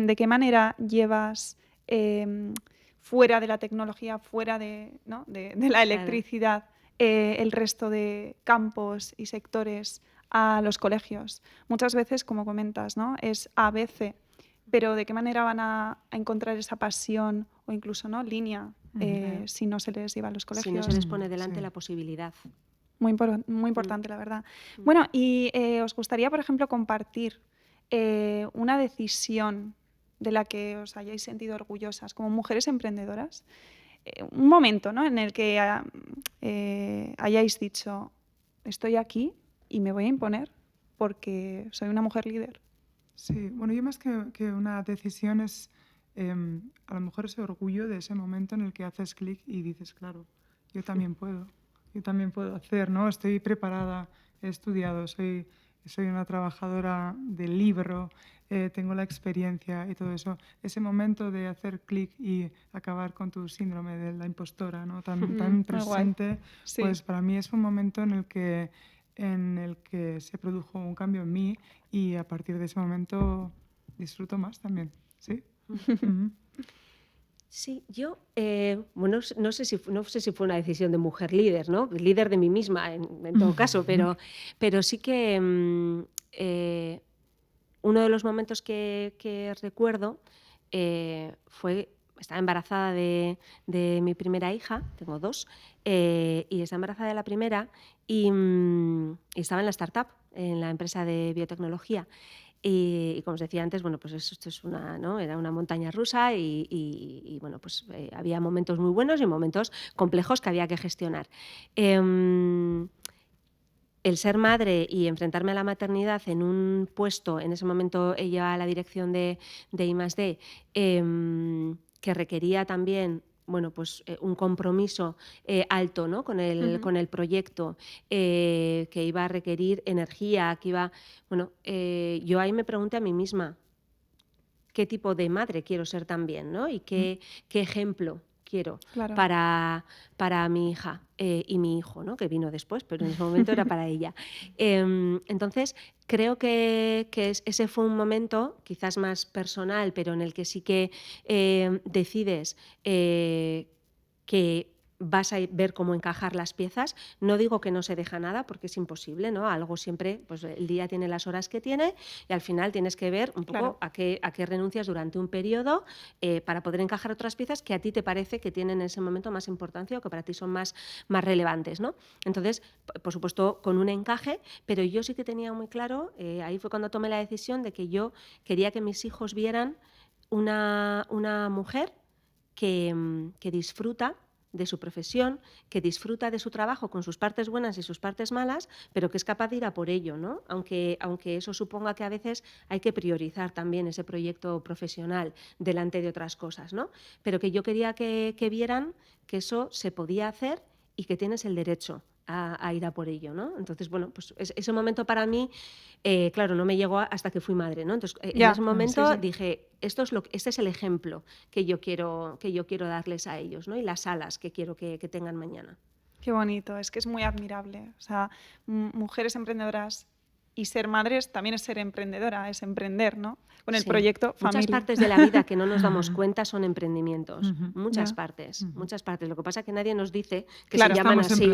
¿De qué manera llevas fuera de la tecnología, fuera ¿no? de la Claro. electricidad, el resto de campos y sectores a los colegios? Muchas veces, como comentas, ¿no? Es ABC, pero ¿de qué manera van a encontrar esa pasión o incluso, ¿no? línea Claro. si no se les lleva a los Si no colegios? se les pone delante Sí. la posibilidad. Muy importante, la verdad. Bueno, y ¿os gustaría, por ejemplo, compartir una decisión de la que os hayáis sentido orgullosas como mujeres emprendedoras? Un momento, ¿no? en el que hayáis dicho, estoy aquí y me voy a imponer porque soy una mujer líder. Sí, bueno, yo más que una decisión es a lo mejor ese orgullo de ese momento en el que haces clic y dices, claro, yo también puedo hacer, ¿no? Estoy preparada, he estudiado, soy una trabajadora del libro, tengo la experiencia y todo eso. Ese momento de hacer clic y acabar con tu síndrome de la impostora, ¿no? Tan Muy guay. presente, Sí. pues para mí es un momento en el que se produjo un cambio en mí y a partir de ese momento disfruto más también, ¿sí? Ujú. Sí, yo, bueno, no sé si fue una decisión de mujer líder, ¿no? Líder de mí misma, en todo caso, pero sí que uno de los momentos que recuerdo fue estaba embarazada de mi primera hija, tengo 2, y estaba embarazada de la primera y estaba en la startup, en la empresa de biotecnología. Y como os decía antes, bueno, pues esto es ¿no? Era una montaña rusa y bueno, pues había momentos muy buenos y momentos complejos que había que gestionar. El ser madre y enfrentarme a la maternidad en un puesto, en ese momento ella llevaba la dirección de I+D, que requería también bueno, pues, un compromiso alto, ¿no? con el proyecto, que iba a requerir energía, que iba... Bueno, yo ahí me pregunté a mí misma qué tipo de madre quiero ser también, ¿no? Y qué ejemplo quiero Claro. para mi hija y mi hijo, ¿no? Que vino después, pero en ese momento era para ella. Entonces, creo que ese fue un momento quizás más personal, pero en el que sí que decides que vas a ver cómo encajar las piezas. No digo que no se deja nada, porque es imposible, ¿no? Algo siempre, pues el día tiene las horas que tiene y al final tienes que ver un poco a qué renuncias durante un periodo para poder encajar otras piezas que a ti te parece que tienen en ese momento más importancia o que para ti son más relevantes, ¿no? Entonces, por supuesto, con un encaje, pero yo sí que tenía muy claro, ahí fue cuando tomé la decisión de que yo quería que mis hijos vieran una mujer que disfruta de su profesión, que disfruta de su trabajo con sus partes buenas y sus partes malas, pero que es capaz de ir a por ello, ¿no? Aunque eso suponga que a veces hay que priorizar también ese proyecto profesional delante de otras cosas, ¿no? Pero que yo quería que vieran que eso se podía hacer y que tienes el derecho a ir a por ello, ¿no? Entonces, bueno, pues ese momento para mí, claro, no me llegó hasta que fui madre, ¿no? Entonces, en ese momento dije, este es el ejemplo que yo quiero darles a ellos, ¿no? Y las alas que quiero que tengan mañana. Qué bonito, es que es muy admirable. O sea, mujeres emprendedoras y ser madres también es ser emprendedora, es emprender, ¿no? Con el proyecto familia. Muchas partes de la vida que no nos damos cuenta son emprendimientos. Muchas partes. Lo que pasa es que nadie nos dice que se llaman así.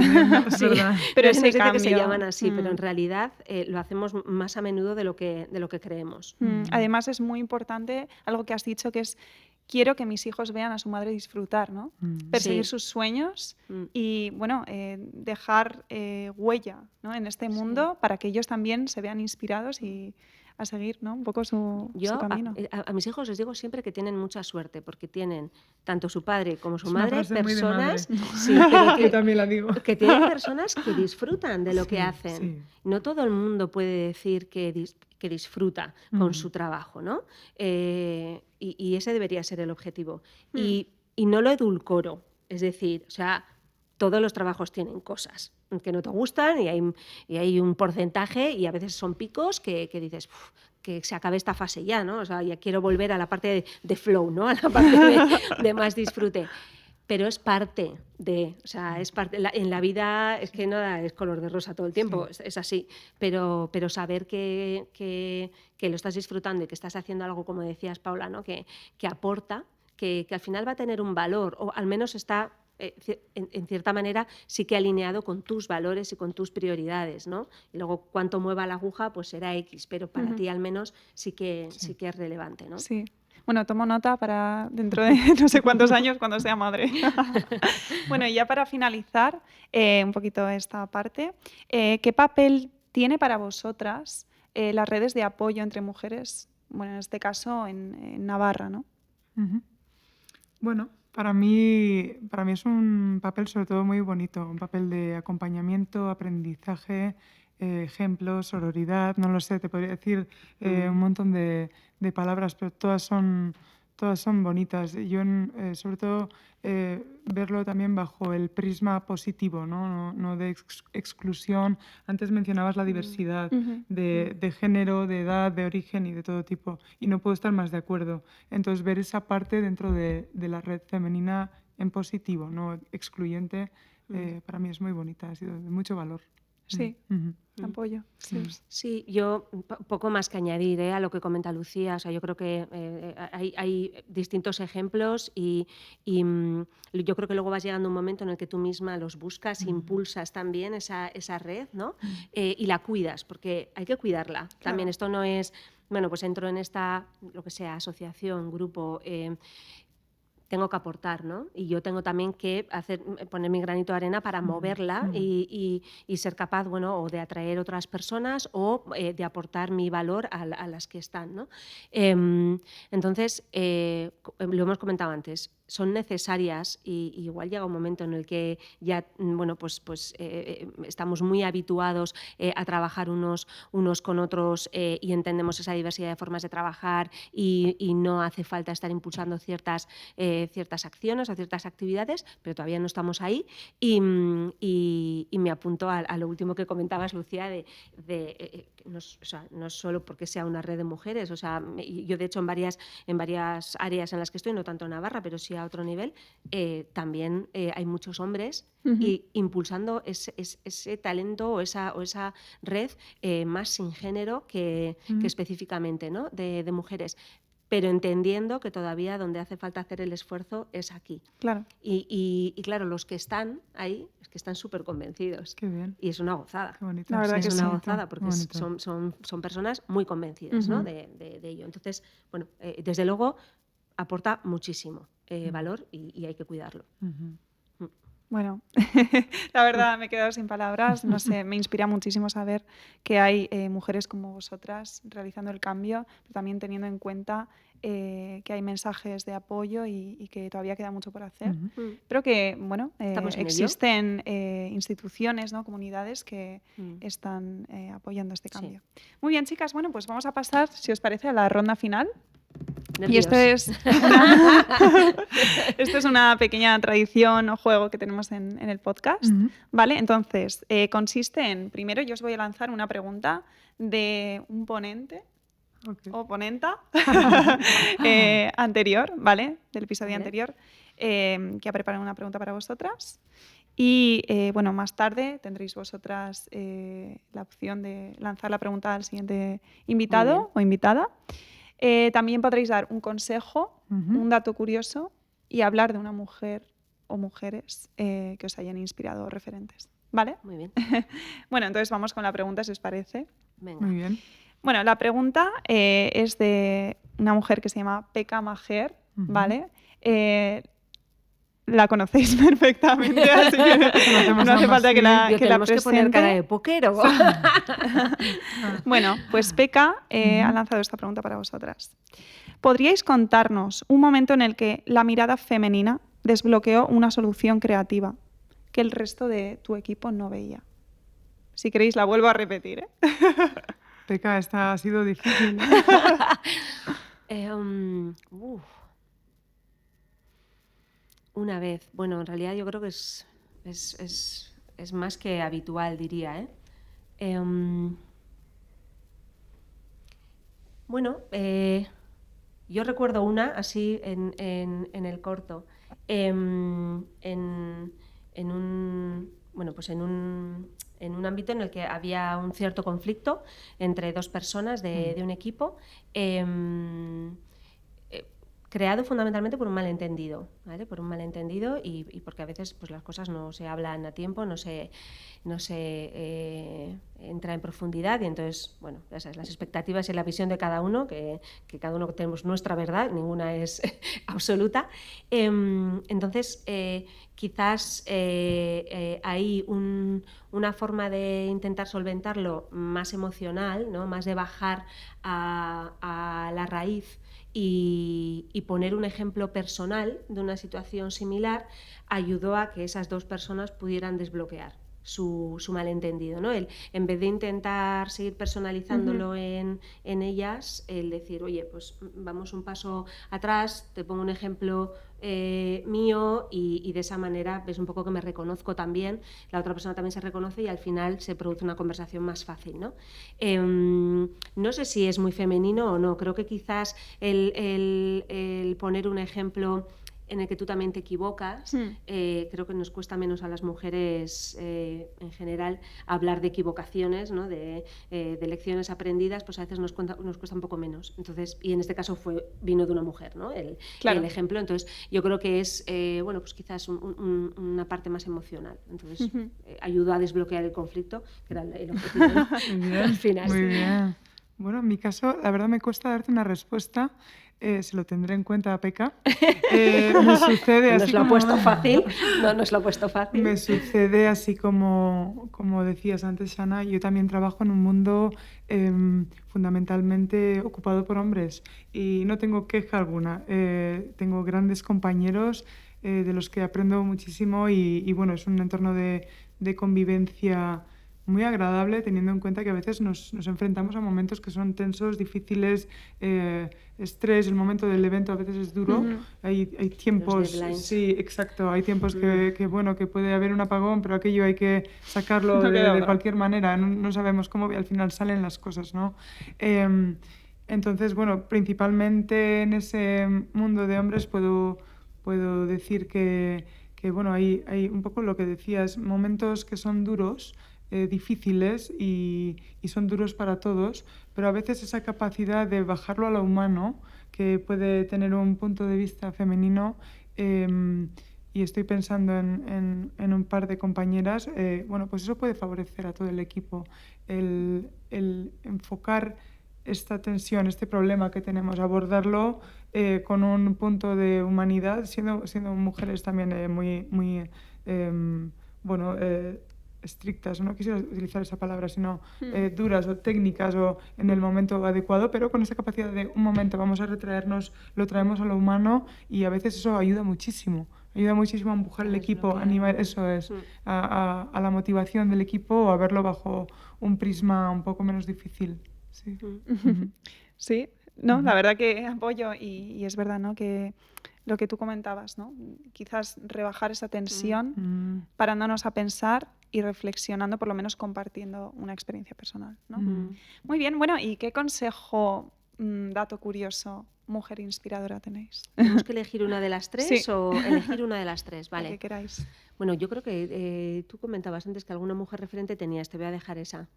Sí, pero ese cambio. Que se llaman así, pero en realidad lo hacemos más a menudo de lo que creemos. Además es muy importante algo que has dicho, que es quiero que mis hijos vean a su madre disfrutar, ¿no? Perseguir sus sueños y, bueno, dejar huella, ¿no? En este mundo para que ellos también se vean inspirados y a seguir, ¿no? Un poco su camino. A mis hijos les digo siempre que tienen mucha suerte, porque tienen tanto su padre como su madre personas yo también la digo. que tienen personas que disfrutan de lo que hacen. No todo el mundo puede decir que disfruta con su trabajo, ¿no? Y ese debería ser el objetivo. Y no lo edulcoro, es decir, o sea, todos los trabajos tienen cosas que no te gustan y hay un porcentaje y a veces son picos que dices que se acabe esta fase ya, ¿no? O sea, ya quiero volver a la parte de flow, ¿no? A la parte de más disfrute. Pero es parte de, o sea, es parte, en la vida es que no es color de rosa todo el tiempo, es así, pero saber que lo estás disfrutando y que estás haciendo algo, como decías, Paula, ¿no? que aporta, que al final va a tener un valor, o al menos está, en cierta manera, sí que alineado con tus valores y con tus prioridades, ¿no? Y luego cuánto mueva la aguja, pues será X, pero para ti al menos sí que es relevante, ¿no? Sí. Bueno, tomo nota para dentro de no sé cuántos años cuando sea madre. Bueno, y ya para finalizar un poquito esta parte, ¿qué papel tiene para vosotras las redes de apoyo entre mujeres? Bueno, en este caso en Navarra, ¿no? Bueno, para mí es un papel sobre todo muy bonito, un papel de acompañamiento, aprendizaje, ejemplos, sororidad, no lo sé, te podría decir un montón de palabras, pero todas son bonitas. Yo, sobre todo, verlo también bajo el prisma positivo, no de exclusión. Antes mencionabas la diversidad de género, de edad, de origen y de todo tipo, y no puedo estar más de acuerdo. Entonces, ver esa parte dentro de la red femenina en positivo, no excluyente, para mí es muy bonita, ha sido de mucho valor. Sí, apoyo. Sí, yo poco más que añadir a lo que comenta Lucía. O sea, yo creo que hay distintos ejemplos y yo creo que luego vas llegando a un momento en el que tú misma los buscas, impulsas también esa red, ¿no? Y la cuidas, porque hay que cuidarla. Claro. También esto no es, bueno, pues entro en esta, lo que sea, asociación, grupo, tengo que aportar, ¿no? Y yo tengo también que poner mi granito de arena para moverla y ser capaz, bueno, o de atraer otras personas o de aportar mi valor a las que están, ¿no? Entonces, lo hemos comentado antes, son necesarias y igual llega un momento en el que ya, bueno, pues estamos muy habituados a trabajar unos con otros y entendemos esa diversidad de formas de trabajar y no hace falta estar impulsando ciertas acciones o ciertas actividades, pero todavía no estamos ahí. Y me apunto a lo último que comentabas, Lucía, no es solo porque sea una red de mujeres, o sea, yo de hecho en varias áreas en las que estoy, no tanto en Navarra, pero sí a otro nivel, también hay muchos hombres y impulsando ese talento o esa red más sin género que específicamente, ¿no? de mujeres, pero entendiendo que todavía donde hace falta hacer el esfuerzo es aquí. Claro. Y claro, los que están ahí es que están súper convencidos. Qué bien. Y es una gozada. Qué bonito. La verdad es que una sí. gozada porque son personas muy convencidas, ¿no? de ello. Entonces, bueno, desde luego aporta muchísimo valor y hay que cuidarlo. Bueno, la verdad me he quedado sin palabras, no sé, me inspira muchísimo saber que hay mujeres como vosotras realizando el cambio, pero también teniendo en cuenta que hay mensajes de apoyo y que todavía queda mucho por hacer. Pero que, bueno, existen instituciones, ¿no? Comunidades que están apoyando este cambio. Sí. Muy bien, chicas, bueno, pues vamos a pasar, si os parece, a la ronda final. Nervios. Y esto es una pequeña tradición o juego que tenemos en el podcast, ¿vale? Entonces, consiste en, primero yo os voy a lanzar una pregunta de un ponente o ponenta anterior, ¿vale? Del episodio anterior, que ha preparado una pregunta para vosotras. Y bueno, más tarde tendréis vosotras la opción de lanzar la pregunta al siguiente invitado o invitada. También podréis dar un consejo, un dato curioso y hablar de una mujer o mujeres que os hayan inspirado o referentes. ¿Vale? Muy bien. Bueno, entonces vamos con la pregunta, si os parece. Venga. Muy bien. Bueno, la pregunta es de una mujer que se llama Pekka Maher, ¿vale? La conocéis perfectamente, así que no hace falta que la presente. Que poner cara de póker o... Bueno, pues Pekka ha lanzado esta pregunta para vosotras. ¿Podríais contarnos un momento en el que la mirada femenina desbloqueó una solución creativa que el resto de tu equipo no veía? Si queréis la vuelvo a repetir, ¿eh? Pekka, esta ha sido difícil. Una vez. Bueno, en realidad yo creo que es más que habitual, diría, ¿eh? Bueno, yo recuerdo una así en el corto, en un ámbito en el que había un cierto conflicto entre dos personas de un equipo, creado fundamentalmente por un malentendido, ¿vale? Por un malentendido y porque a veces pues, las cosas no se hablan a tiempo, no se entra en profundidad y entonces, bueno, ya sabes, las expectativas y la visión de cada uno, que cada uno tenemos nuestra verdad, ninguna es absoluta. Entonces, quizás hay una forma de intentar solventarlo más emocional, ¿no? Más de bajar a la raíz y poner un ejemplo personal de una situación similar ayudó a que esas dos personas pudieran desbloquear su malentendido, ¿no? En vez de intentar seguir personalizándolo en ellas, el decir, oye, pues vamos un paso atrás, te pongo un ejemplo mío y de esa manera ves un poco que me reconozco también, la otra persona también se reconoce y al final se produce una conversación más fácil, ¿no? No sé si es muy femenino o no, creo que quizás el poner un ejemplo en el que tú también te equivocas, creo que nos cuesta menos a las mujeres en general hablar de equivocaciones, ¿no? de lecciones aprendidas, pues a veces nos cuesta un poco menos. Entonces, y en este caso vino de una mujer, ¿no? el ejemplo. Entonces, yo creo que es bueno, pues quizás una parte más emocional. Entonces, ayuda a desbloquear el conflicto, que era el objetivo, ¿no? Muy bien, al final. Muy bien. Bueno, en mi caso, la verdad me cuesta darte una respuesta. se lo tendré en cuenta a Pekka. Me sucede Nos así lo ha como... puesto fácil, no nos lo ha puesto fácil. Me sucede así como decías antes, Shana, yo también trabajo en un mundo fundamentalmente ocupado por hombres y no tengo queja alguna. Tengo grandes compañeros de los que aprendo muchísimo y bueno, es un entorno de convivencia muy agradable, teniendo en cuenta que a veces nos enfrentamos a momentos que son tensos, difíciles, estrés, el momento del evento a veces es duro. Hay tiempos, sí, exacto, hay tiempos que bueno, que puede haber un apagón, pero aquello hay que sacarlo de cualquier manera, no sabemos cómo al final salen las cosas, ¿no? Entonces, bueno, principalmente en ese mundo de hombres puedo decir que bueno, hay un poco lo que decías, momentos que son duros, difíciles y son duros para todos, pero a veces esa capacidad de bajarlo a lo humano, que puede tener un punto de vista femenino, y estoy pensando en un par de compañeras, bueno, pues eso puede favorecer a todo el equipo, el enfocar esta tensión, este problema que tenemos, abordarlo con un punto de humanidad, siendo mujeres también muy bueno, estrictas, no quisiera utilizar esa palabra, sino duras o técnicas o en el momento adecuado, pero con esa capacidad de un momento vamos a retraernos, lo traemos a lo humano y a veces eso ayuda muchísimo a empujar el equipo, a animar, eso es, a la motivación del equipo o a verlo bajo un prisma un poco menos difícil. Sí. Sí, no, la verdad que apoyo y es verdad, ¿no? Que lo que tú comentabas, ¿no? Quizás rebajar esa tensión, parándonos a pensar y reflexionando, por lo menos compartiendo una experiencia personal, ¿no? Muy bien, bueno, ¿y qué consejo, dato curioso, mujer inspiradora tenéis? ¿Tenemos que elegir una de las tres Sí. o elegir una de las tres? Vale. Lo que queráis. Bueno, yo creo que tú comentabas antes que alguna mujer referente tenías, te voy a dejar esa.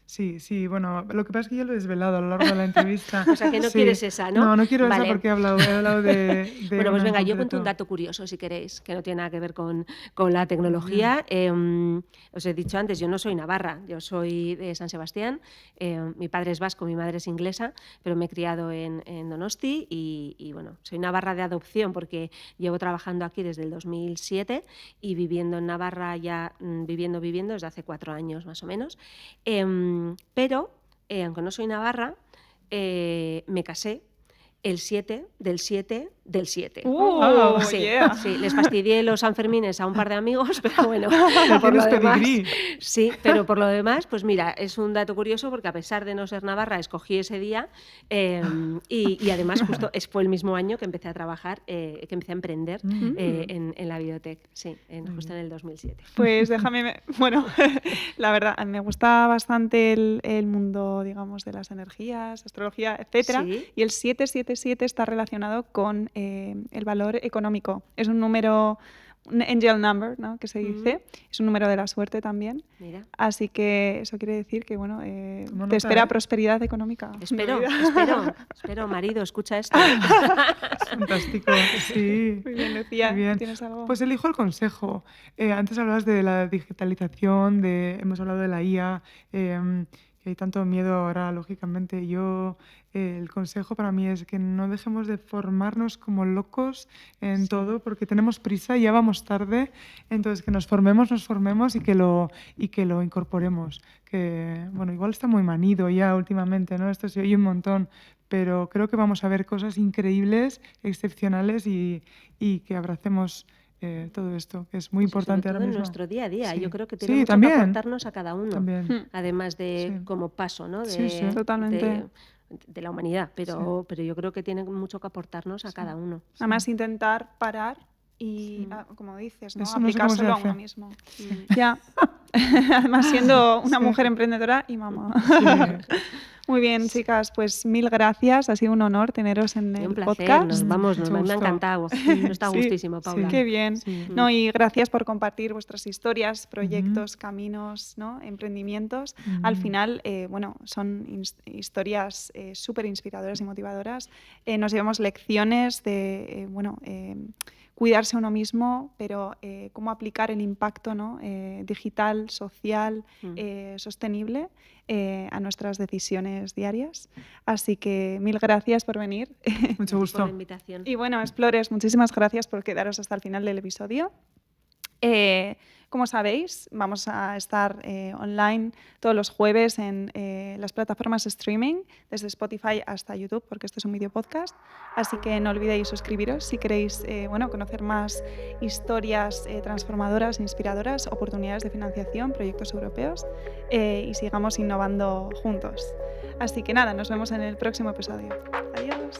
Sí, bueno, lo que pasa es que yo lo he desvelado a lo largo de la entrevista. O sea, que no quieres esa, ¿no? No quiero Vale. esa porque he hablado de bueno, pues una en venga, yo cuento concreto. un dato curioso, si queréis, que no tiene nada que ver con la tecnología. Os he dicho antes, yo no soy navarra, yo soy de San Sebastián. Mi padre es vasco, mi madre es inglesa, pero me he criado en Donosti y bueno, soy navarra de adopción porque llevo trabajando aquí desde el 2007 y viviendo en Navarra ya, viviendo desde hace 4 años más o menos. Pero, aunque no soy navarra, me casé el 7 del 7 del 7. Sí, yeah. sí, les fastidié los Sanfermines a un par de amigos, pero bueno, por lo demás, sí, pero por lo demás, pues mira, es un dato curioso porque a pesar de no ser navarra, escogí ese día y además justo fue el mismo año que empecé a trabajar, que empecé a emprender en la biotech, sí, justo en el 2007. Pues déjame, bueno, la verdad, me gusta bastante el mundo, digamos, de las energías, astrología, etcétera, Sí. y el 777 está relacionado con el valor económico. Es un número, un angel number, ¿no? Que se dice, es un número de la suerte también. Mira. Así que eso quiere decir que, bueno, Toma te nota, espera prosperidad económica. Espero, marido, escucha esto. Es fantástico, sí. Muy bien, Lucía, Muy bien. ¿tienes algo? Pues elijo el consejo. Antes hablabas de la digitalización, hemos hablado de la IA, que hay tanto miedo ahora, lógicamente. El consejo para mí es que no dejemos de formarnos como locos en todo, porque tenemos prisa y ya vamos tarde. Entonces, que nos formemos y que lo incorporemos. Que, bueno, igual está muy manido ya últimamente, ¿no? Esto se oye un montón, pero creo que vamos a ver cosas increíbles, excepcionales y que abracemos todo esto, que es muy importante sobre todo ahora mismo. en nuestro día a día. Sí. Yo creo que Sí, tiene mucho también. que aportarnos a cada uno, También. además de Sí. como paso, ¿no? Sí, sí. Totalmente. De la humanidad, pero yo creo que tiene mucho que aportarnos a cada uno. Además, intentar parar y, como dices, ¿no? Eso no sé cómo se aplicárselo a hace. uno mismo. Ya. Además, siendo una mujer emprendedora y mamá. Sí. Muy bien, chicas, pues mil gracias. Ha sido un honor teneros en el Un placer, podcast. me Mucho ha gusto. encantado. No está Sí, gustísimo, Paula. Qué bien. Sí. No, y gracias por compartir vuestras historias, proyectos, caminos, ¿no? Emprendimientos. Al final, bueno, son historias súper inspiradoras y motivadoras. Nos llevamos lecciones de, bueno, cuidarse a uno mismo, pero cómo aplicar el impacto, ¿no? Digital, social, sostenible a nuestras decisiones diarias. Así que 1000 gracias por venir. Mucho Por gusto. la invitación. Y bueno, Explorers, muchísimas gracias por quedaros hasta el final del episodio. Como sabéis, vamos a estar online todos los jueves en las plataformas de streaming, desde Spotify hasta YouTube, porque este es un video podcast. Así que no olvidéis suscribiros si queréis conocer más historias transformadoras, inspiradoras, oportunidades de financiación, proyectos europeos y sigamos innovando juntos. Así que nada, nos vemos en el próximo episodio. Adiós.